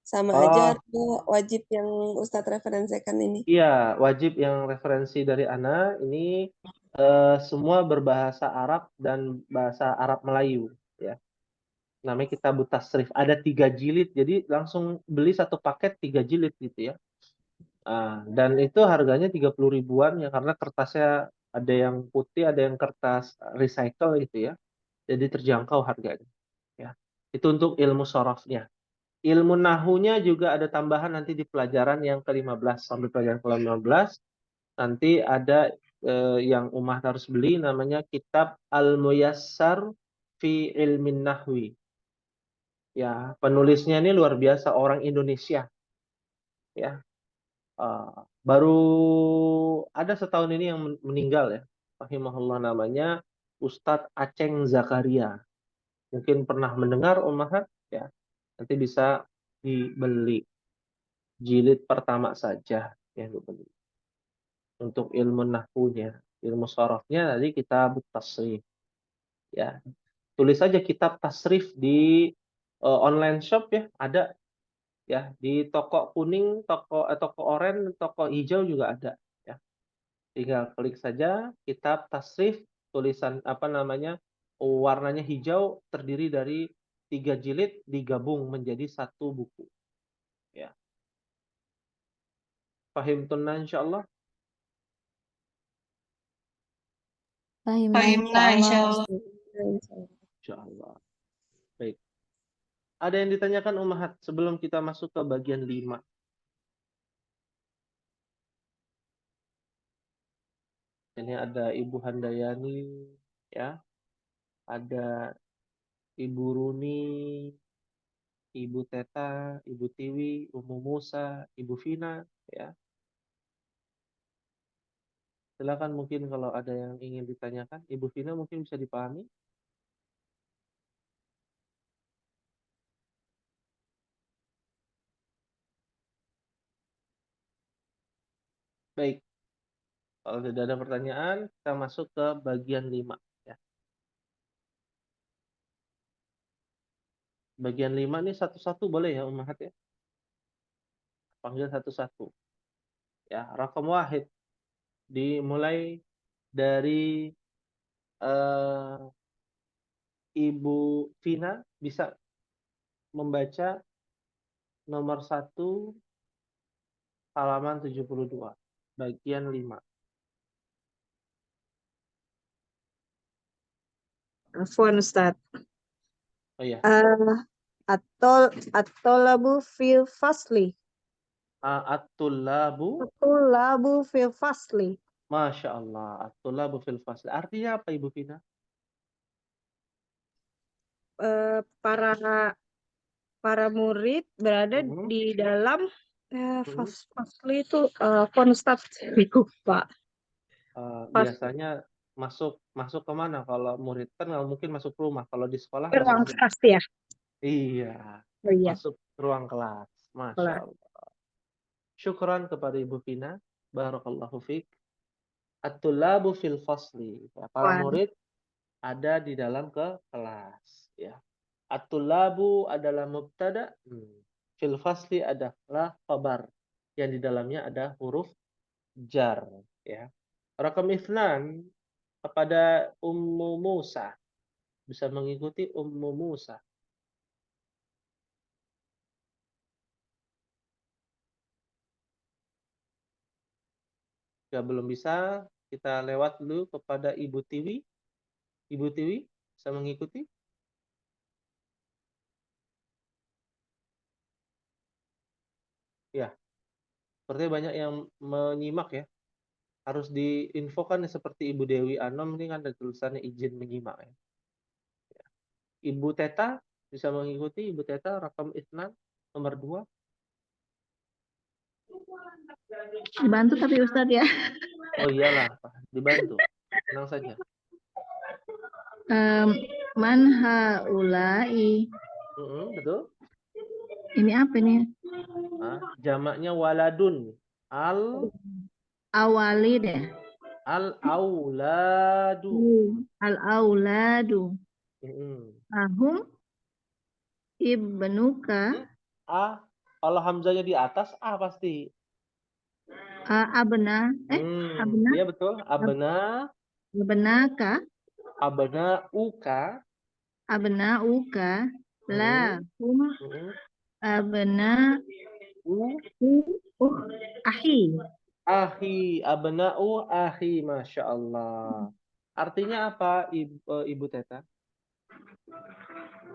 E: Sama aja atau wajib yang Ustadz referensikan ini?
A: Iya, wajib yang referensi dari Ana ini semua berbahasa Arab dan bahasa Arab Melayu, ya. Namanya Kitabut Tasrif. Ada 3 jilid, jadi langsung beli satu paket 3 jilid gitu ya. Dan itu harganya 30 ribuan ya, karena kertasnya Ada yang putih, ada yang kertas recycle gitu ya. Jadi terjangkau harganya. Ya. Itu untuk ilmu sorofnya. Ilmu nahunya juga ada tambahan nanti di pelajaran yang ke-15 sampai pelajaran ke-15. Nanti ada yang Ummah harus beli namanya kitab Al-Muyassar fi Ilmin Nahwi. Ya, penulisnya ini luar biasa, orang Indonesia. Ya, baru ada setahun ini yang meninggal ya, rahimahullah, namanya Ustadz Aceng Zakaria. Mungkin pernah mendengar Ummahat ya, nanti bisa dibeli jilid pertama saja yang dibeli. Untuk ilmu nahwunya, ilmu sorofnya tadi kitab tasrif ya. Tulis saja kitab tasrif di online shop ya, ada ya, di toko kuning, toko oranye, toko hijau juga ada ya. Tinggal klik saja kitab tasrif, tulisan apa namanya, warnanya hijau, terdiri dari 3 jilid digabung menjadi satu buku ya. Fahimtunna insyaallah.
C: Fahimna
D: Fahimna
C: insyaallah.
D: insyaallah.
A: Insyaallah. Baik. Ada yang ditanyakan Ummahat sebelum kita masuk ke bagian 5? Ini ada Ibu Handayani ya. Ada Ibu Runi, Ibu Teta, Ibu Tiwi, Umu Musa, Ibu Vina ya. Silakan mungkin kalau ada yang ingin ditanyakan, Ibu Vina mungkin bisa dipahami. Baik. Kalau tidak ada pertanyaan, kita masuk ke bagian 5 ya. Bagian 5 nih satu-satu boleh ya Ummahat ya. Panggil satu-satu. Ya, rakam wahid dimulai dari Ibu Vina bisa membaca nomor 1 halaman 72 bagian 5.
G: Afwan Ustaz.
A: Oh iya.
G: At-tolabu fil fasli.
A: At-tullabu.
G: At-tolabu fil fasli.
A: Masya Allah. At-tullabu fil fasli. Artinya apa Ibu Vina?
G: Para murid berada
A: Mhm.
G: di dalam
A: Mhm.
G: fasli itu Ustaz lupa.
A: Biasanya masuk ke mana kalau murid? Kan nggak mungkin masuk rumah. Kalau di sekolah
G: Ruang
A: masuk.
G: kelas ya.
A: Iya.
G: Oh iya.
A: Masuk ruang kelas. Masya Allah. Syukran kepada Ibu Vina. Barakallahu fiik. At-tullabu fil fasli. Para murid ada di dalam kelas ya. At-tullabu adalah mubtada, fil fasli adalah khabar yang di dalamnya ada huruf jar ya. Rakam ifnan kepada Ummu Musa, bisa mengikuti Ummu Musa. Jika belum bisa, kita lewat dulu kepada Ibu Tiwi. Ibu Tiwi bisa mengikuti? Ya, sepertinya banyak yang menyimak ya. Harus diinfokan seperti Ibu Dewi Anom ini kan ada tulisannya izin menyimak ya. Ibu Teta bisa mengikuti. Ibu Teta rakam isnan nomor 2.
B: Dibantu tapi Ustadz ya.
A: Oh iyalah, dibantu. Tenang saja.
B: Man haulai.
A: Betul.
B: Ini apa nih?
A: Jamaknya waladun.
B: Awali deh.
A: Al-auladu.
B: Al-auladu. Ahum ibnuka.
A: Kalau hamzanya di atas pasti.
B: Abna. Abna.
A: Iya betul. Abna.
B: Abnaka.
A: Abna uka.
B: Abna uka. Lahum. Abna. Ahi.
A: Akhi, abna'u akhi, Masya Allah. Artinya apa, Ibu Teta?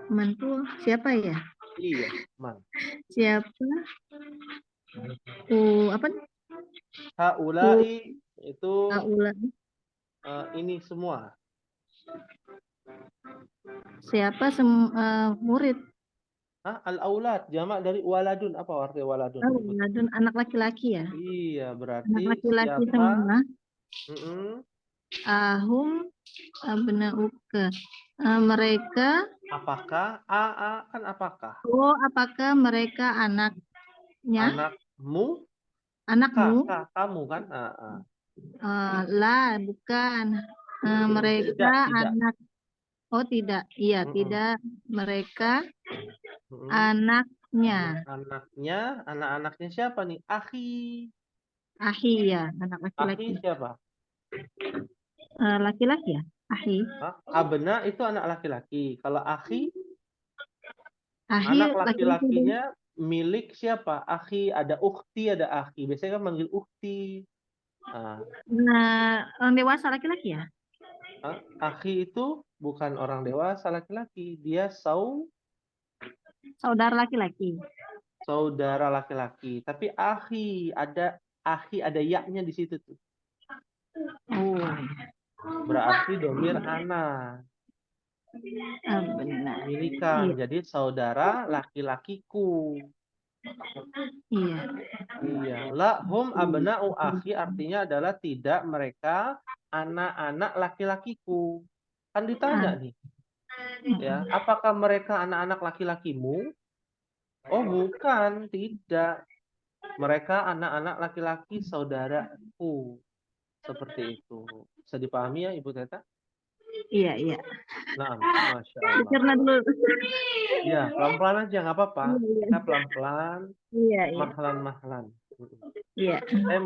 H: Man tuh siapa ya?
A: Iya, man.
H: Siapa? Apa?
A: Haulai itu
H: Aula.
A: ini semua.
H: Siapa murid?
A: Hah? Al-aulad, jamak dari waladun. Apa arti waladun?
H: Oh,
A: Ibu Teta?
H: waladun, anak laki-laki ya?
A: Iya,
H: Anak
A: berarti
H: laki-laki
A: siapa?
H: semua.
A: Mm-mm.
H: Ahum abnauka. Mereka,
A: Apakah? Kan apakah?
H: apakah mereka anaknya?
A: Anakmu?
H: Anakmu?
A: Kamu kan?
H: Lah, bukan. Mereka
A: Tidak.
H: anak. Oh, tidak. Iya,
A: Mm-mm.
H: tidak. Mereka
A: Mm-mm.
H: anaknya.
A: Anak-anaknya siapa nih? Akhi.
H: Ahi ya, anak
A: Akhi
H: laki-laki.
A: siapa?
H: Laki-laki ya? Ahi.
A: Hah? Abna itu anak laki-laki. Kalau akhi,
H: Ahi
A: anak
H: laki-laki.
A: laki-lakinya milik siapa? Akhi, ada ukhti, ada akhi. Biasanya kan manggil ukhti.
H: Nah, orang dewasa laki-laki ya?
A: Akhi itu bukan orang dewasa laki-laki. Dia
H: Saudara laki-laki.
A: saudara laki-laki. Tapi akhi ada yaknya di situ tuh.
H: Oh,
A: Berarti domir anak.
H: benar.
A: Milikan.
H: Iya.
A: Jadi saudara laki-lakiku.
H: Iya.
A: Iya. La hum abna'u akhi artinya adalah tidak mereka anak-anak laki-lakiku. Kan ditanya nih. Ya, apakah mereka anak-anak laki-lakimu? Oh, bukan, tidak. Mereka anak-anak laki-laki saudaraku. Seperti itu. Bisa dipahami ya, Ibu Teta?
H: Iya, iya.
A: Nah, Masya Allah.
H: Karena dulu.
A: Ya, pelan-pelan aja, nggak apa-apa.
H: Iya.
A: Kita pelan-pelan,
H: Iya, iya.
A: mahlan-mahlan.
H: Iya.
A: Saya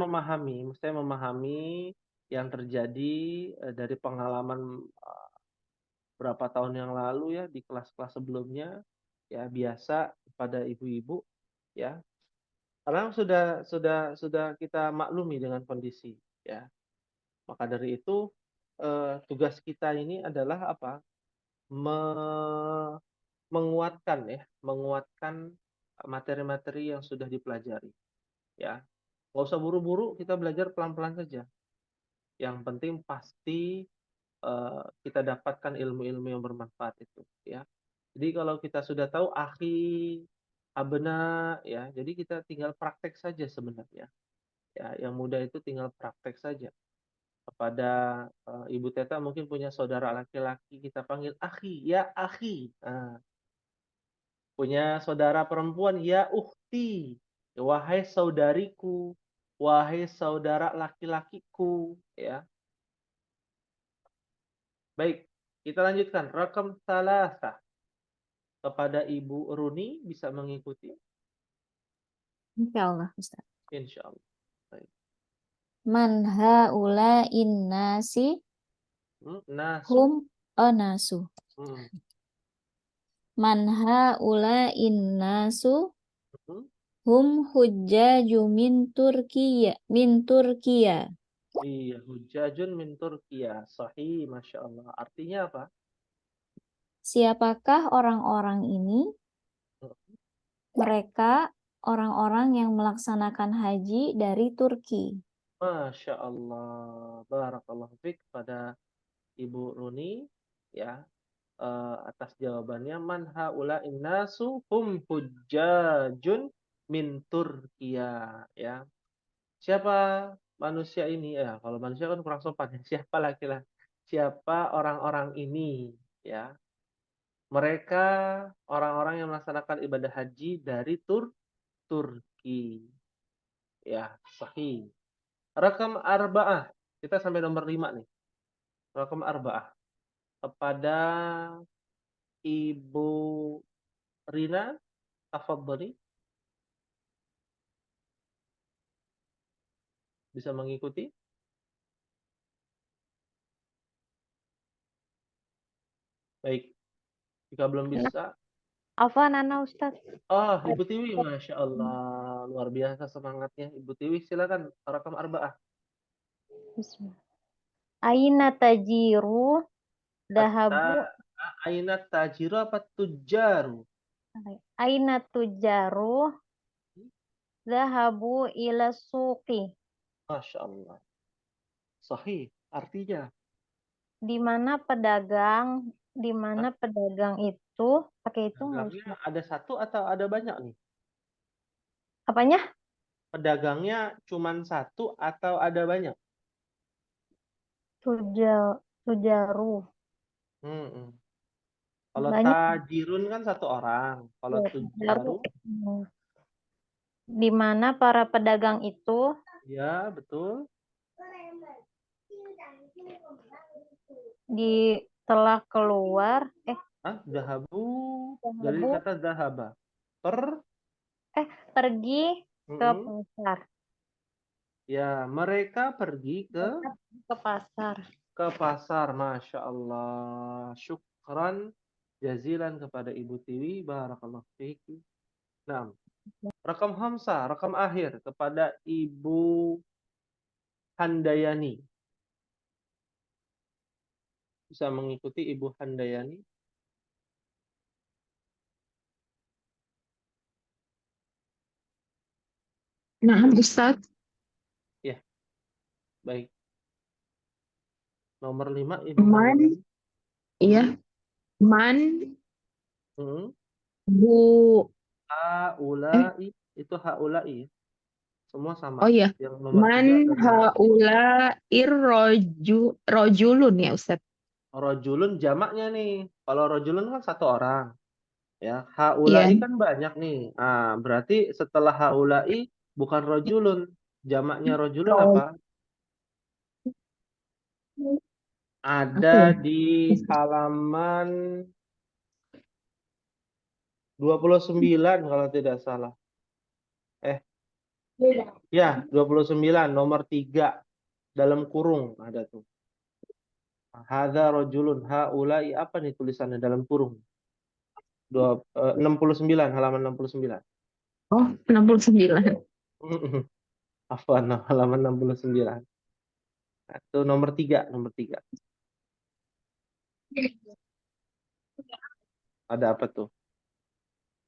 A: memahami yang terjadi dari pengalaman berapa tahun yang lalu ya di kelas-kelas sebelumnya, ya biasa pada ibu-ibu, ya. Karena sudah kita maklumi dengan kondisi, ya. Maka dari itu tugas kita ini adalah apa? Menguatkan materi-materi yang sudah dipelajari, ya. Nggak usah buru-buru, kita belajar pelan-pelan saja. Yang penting pasti kita dapatkan ilmu-ilmu yang bermanfaat itu, ya. Jadi kalau kita sudah tahu akhi, abna, ya, jadi kita tinggal praktek saja sebenarnya. Ya, yang mudah itu tinggal praktek saja. Kepada Ibu Teta mungkin punya saudara laki-laki, kita panggil akhi, ya akhi. Punya saudara perempuan, ya ukhti, wahai saudariku, wahai saudara laki-lakiku, ya. Baik, kita lanjutkan. Rakam salasah. Kepada Ibu Runi bisa mengikuti?
C: Insyaallah, Ustaz.
A: Insya Allah. Baik.
C: Man haula'in nasi
A: Nasu.
C: nasu.
A: Hmm.
C: Man haula'in nasu
A: Hmm.
C: hum hujjaju min Turkiya.
A: Iya, hujajun min Turkiya. Sahih, Masya Allah. Artinya apa?
C: Siapakah orang-orang ini? Mereka orang-orang yang melaksanakan haji dari Turki.
A: Masya Allah. Barakallahu fiik pada Ibu Runi, ya, atas jawabannya. Man haula'in nasu hum hujajun min Turkiya, ya. Siapa manusia ini? Ya, kalau manusia kan kurang sopan. Siapa laki-laki? Siapa orang-orang ini? Ya, mereka orang-orang yang melaksanakan ibadah haji dari Turki. Ya, sahih. Rakam arba'ah. Kita sampai nomor 5 nih. Rakam arba'ah. Kepada Ibu Rina, tafadhali. Bisa mengikuti? Baik. Jika belum bisa,
C: Afwan ana Ustaz.
A: Oh, Ibu Tiwi, Masya Allah. Luar biasa semangatnya. Ibu Tiwi, silakan. Rakam arba'ah.
C: Bismillah. Aina tajiru dahabu
A: Aina tajiru apa tujaru?
C: aina tujaru dahabu ila suqi.
A: Masya Allah. Sahih. Artinya,
C: Di mana pedagang itu pakai itu nggak
A: pedagangnya
C: Ustaz?
A: ada satu atau ada banyak nih?
C: Apanya?
A: Pedagangnya cuma satu atau ada banyak?
C: Tujaru.
A: Hmm. Kalau
C: Banyak.
A: tajirun kan satu orang. Kalau
C: Ya,
A: tujaru,
C: di mana para pedagang itu
A: ya betul.
C: telah keluar
A: Dahabu dari
C: dahabu
A: kata dahaba.
C: pergi ke
A: Mm-mm.
C: pasar.
A: Ya, mereka pergi
C: Ke pasar.
A: ke pasar. Masya Allah. Syukran jazilan kepada Ibu Tiwi. Barakallahu fiiki. Nah, rakam Hamzah, rakam akhir kepada Ibu Handayani. Bisa mengikuti Ibu Handayani.
I: Nah, Ustaz,
A: Baik. Nomor 5 Ibu
I: man,
A: Handayani.
I: iya, man,
A: Hmm.
I: bu,
A: Haulai itu haulai. Semua sama.
I: oh iya,
A: Yang nomor 3
I: man
A: dan nomor 4.
I: haula rojulun ya Ustaz.
A: Rojulun jamaknya nih. Kalau rojulun kan satu orang. Ya,
I: Iya,
A: haulai kan banyak nih. Ah, berarti setelah haulai bukan rojulun. Jamaknya rojulun apa? Ada
I: ya?
A: di halaman 29 kalau tidak salah. Ya, 29 nomor 3 dalam kurung ada tuh. Hadza rojulun haulai apa nih tulisannya dalam kurung? 69 halaman 69.
I: Oh, 69.
A: Afwan, halaman 69. Nah, itu nomor 3, nomor 3. Ada apa tuh?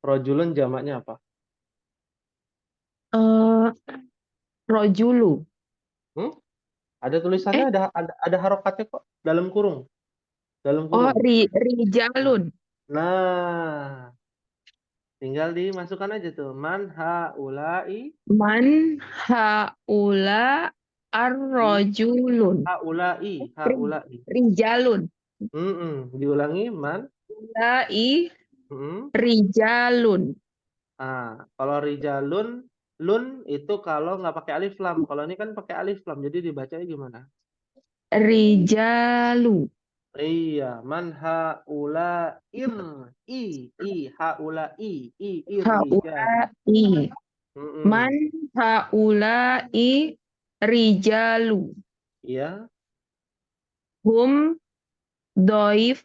A: Rojulun jamaknya apa?
I: Rojulu.
A: Ada tulisannya, ada harokatnya kok dalam kurung. Dalam
I: Oh,
A: kurung.
I: rijalun.
A: Nah, tinggal dimasukkan aja tuh. Man haulai.
I: Man haula arrojulun.
A: Haulai.
I: Rijalun.
A: Diulangi, man.
I: Haulai
A: Mm-mm.
I: rijalun.
A: Nah, kalau rijalun, lun itu kalau nggak pakai alif lam. Kalau ini kan pakai alif lam, jadi dibacanya gimana?
I: Rijalu.
A: Iya, man haula haula rijal.
I: Haulai. Man haulai rijalu.
A: Iya.
I: Hum doif.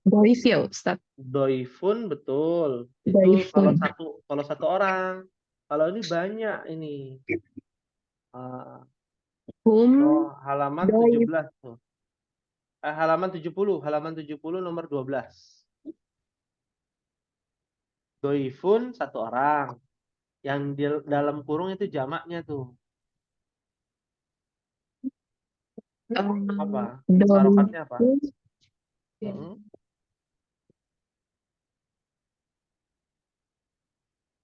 I: Doif ya Ustaz.
A: Doifun betul. Itu
I: Doifun.
A: kalau satu orang. Kalau ini banyak ini.
I: Hum
A: Halaman
I: doif.
A: 17 tuh. Halaman 70 nomor 12. Doifun satu orang. Yang di dalam kurung itu jamaknya tuh. Apa? Harokatnya apa?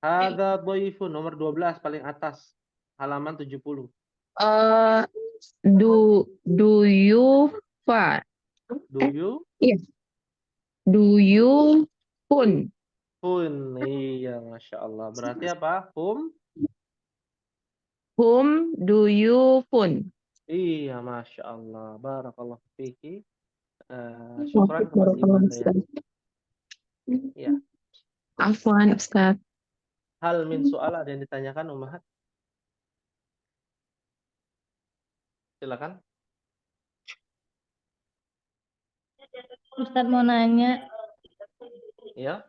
A: Ada doifun nomor 12 paling atas. Halaman 70.
I: Duyufa. Iya. Duyufun.
A: Pun, iya, Masya Allah. Berarti apa?
I: Hum duyufun.
A: Iya, Masya Allah. Barakallahu fiiki. Syukran kepada Ibu Handayani. Ya.
I: Afwan, Ustaz.
A: Hal min soal ada yang ditanyakan, Ummahat? Silakan.
C: Ustaz mau nanya.
A: Ya.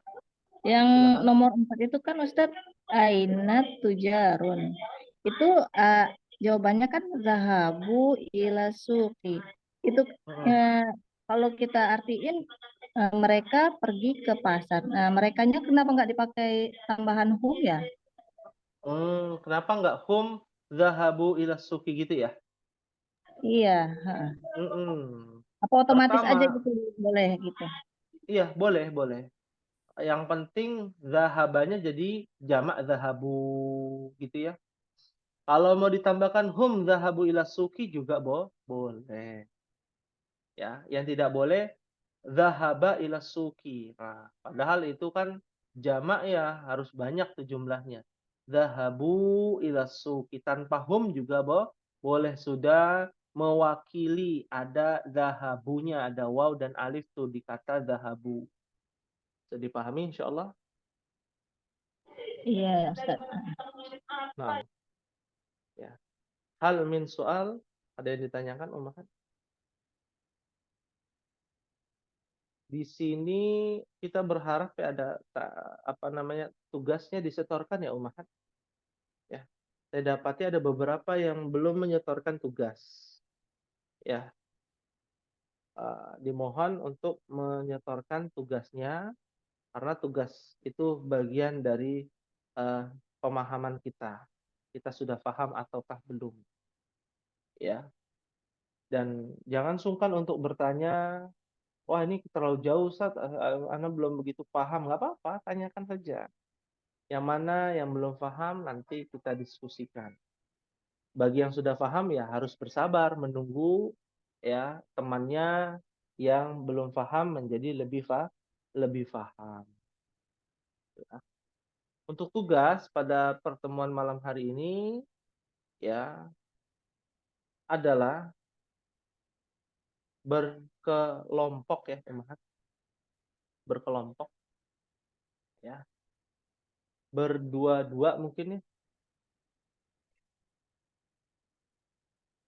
H: Yang
A: Silakan.
H: nomor 4 itu kan Ustadz Aina Tujarun. Itu jawabannya kan zahabu ila suqi. Itu kalau kita artiin mereka pergi ke pasar. Nah, merekanya kenapa nggak dipakai tambahan hum ya?
A: Kenapa nggak hum zahabu ila suqi gitu ya?
H: Iya, heeh. Apa otomatis aja
A: Pertama,
H: gitu boleh gitu.
A: iya boleh. Yang penting zahabanya jadi jamak zahabu gitu ya. Kalau mau ditambahkan hum zahabu ila suqi juga boleh. Ya, yang tidak boleh zahaba ila suqi. Nah, padahal itu kan jamak ya, harus banyak tuh jumlahnya. Zahabu ila suqi tanpa hum juga boleh, sudah mewakili, ada zahabunya, ada waw dan alif tuh di kata zahabu. Bisa dipahami insyaallah?
H: Iya, Ustaz.
A: Nah, ya. Hal min soal, ada yang ditanyakan Ummahat? Di sini kita berharap ya ada tugasnya disetorkan ya Ummahat. Ya. Saya dapati ada beberapa yang belum menyetorkan tugas. Ya. Dimohon untuk menyetorkan tugasnya karena tugas itu bagian dari pemahaman kita. Kita sudah paham ataukah belum? Ya. Dan jangan sungkan untuk bertanya, wah ini terlalu jauh Ustaz, Ana belum begitu paham. Nggak apa-apa, tanyakan saja. Yang mana yang belum paham nanti kita diskusikan. Bagi yang sudah paham ya harus bersabar menunggu ya temannya yang belum paham menjadi lebih paham. Ya. Untuk tugas pada pertemuan malam hari ini ya adalah berkelompok ya, Ummahat. Berkelompok ya. Berdua-dua mungkin ya.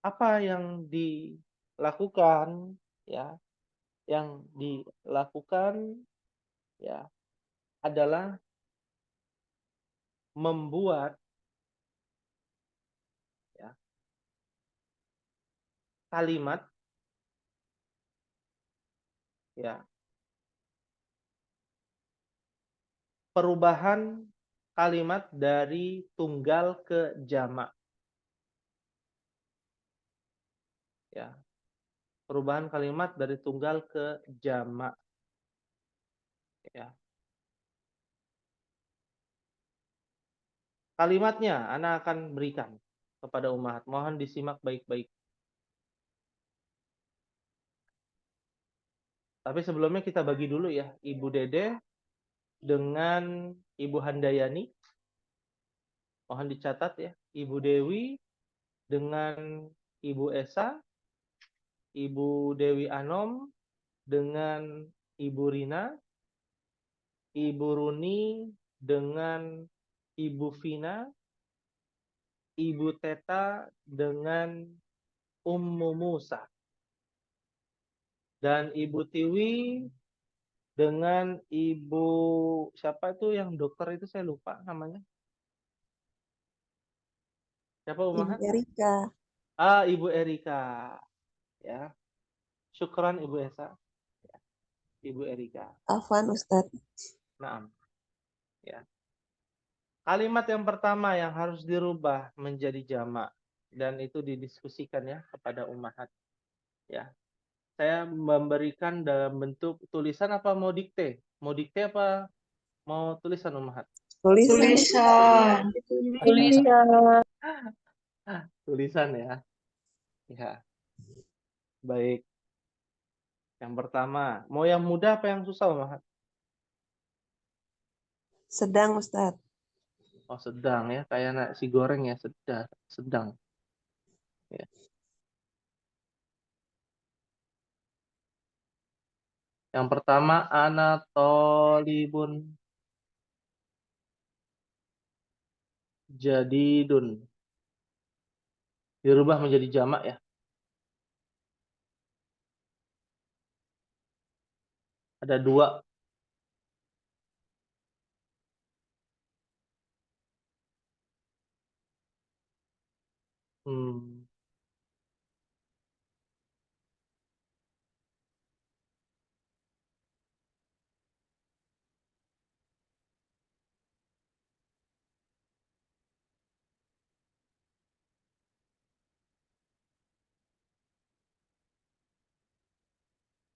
A: Apa yang dilakukan ya, yang dilakukan ya adalah membuat ya kalimat ya, perubahan kalimat dari tunggal ke jamak ya, perubahan kalimat dari tunggal ke jamak ya. Kalimatnya Ana akan berikan kepada Ummahat, mohon disimak baik-baik. Tapi sebelumnya kita bagi dulu ya, Ibu Dede dengan Ibu Handayani. Mohon dicatat ya, Ibu Dewi dengan Ibu Esa, Ibu Dewi Anom dengan Ibu Rina, Ibu Runi dengan Ibu Vina, Ibu Teta dengan Ummu Musa, dan Ibu Tiwi dengan Ibu siapa itu yang dokter itu saya lupa namanya. Siapa Ummahat?
E: Ibu Erika.
A: Ibu Erika. Ya. Syukran Ibu Esa. Ya. Ibu Erika.
E: Afwan Ustadz.
A: Naam. Ya. Kalimat yang pertama yang harus dirubah menjadi jamak dan itu didiskusikan ya kepada Ummahat. Ya. Saya memberikan dalam bentuk tulisan apa mau dikte? Mau dikte apa mau tulisan Ummahat?
D: Tulisan.
A: Tulisan ya. Ya. Baik. Yang pertama, mau yang mudah apa yang susah Ummahat?
E: Sedang Ustadz.
A: Oh, sedang ya, kayak nasi goreng ya, sedang. Ya. Yang pertama, ana tolibun jadidun. Dirubah menjadi jamak ya. Ada dua. Hmm.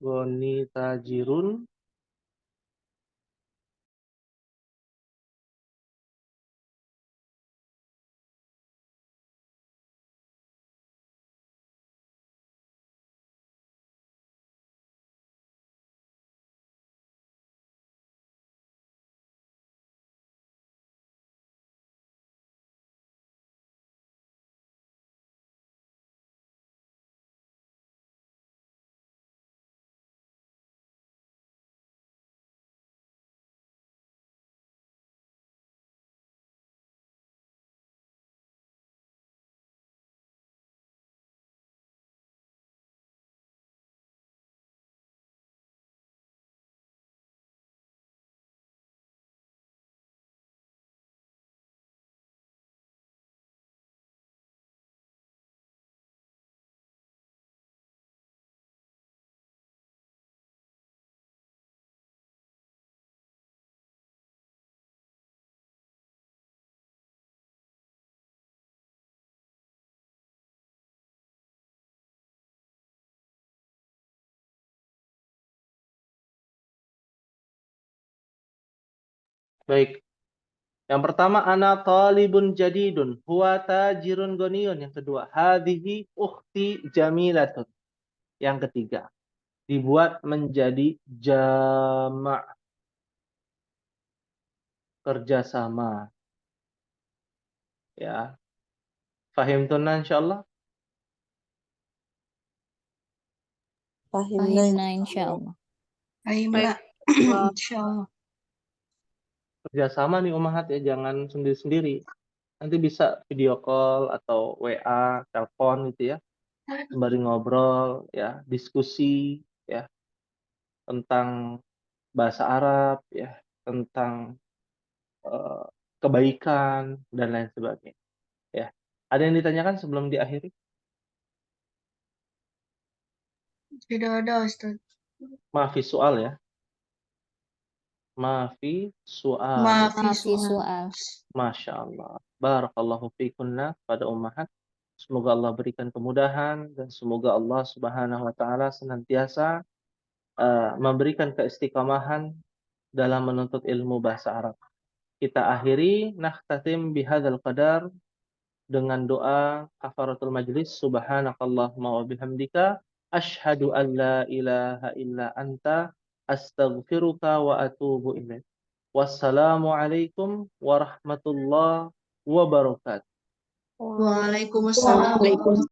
A: Goni tajirun. Baik. Yang pertama, ana talibun jadidun, huwa tajirun goniyun. Yang kedua, hadhihi ukhti jamilatun. Yang ketiga, dibuat menjadi jama' kerjasama. Ya. Fahimtunna insyaallah?
C: Fahimna insyaallah.
D: Fahimna. Insyaallah.
A: Kerjasama nih Ummahat ya, jangan sendiri-sendiri. Nanti bisa video call atau WA, telepon gitu ya. Sembari ngobrol ya, diskusi ya tentang bahasa Arab ya, tentang kebaikan dan lain sebagainya. Ya. Ada yang ditanyakan sebelum diakhiri?
D: Tidak ada, Ustaz.
A: Maafi soal ya. Maafi soal.
C: Maafi soal.
A: Masya Allah. Barakallahu fikunna pada Ummahat. Semoga Allah berikan kemudahan dan semoga Allah Subhanahu wa taala senantiasa memberikan keistiqamahan dalam menuntut ilmu bahasa Arab. Kita akhiri nakhtatim bihadzal qadar dengan doa kafaratul majlis. Subhanakallahumma wa bihamdika asyhadu an la ilaha illa anta astaghfiruka wa atubu ilaik. Wassalamualaikum warahmatullahi wabarakatuh.
D: Waalaikumsalam.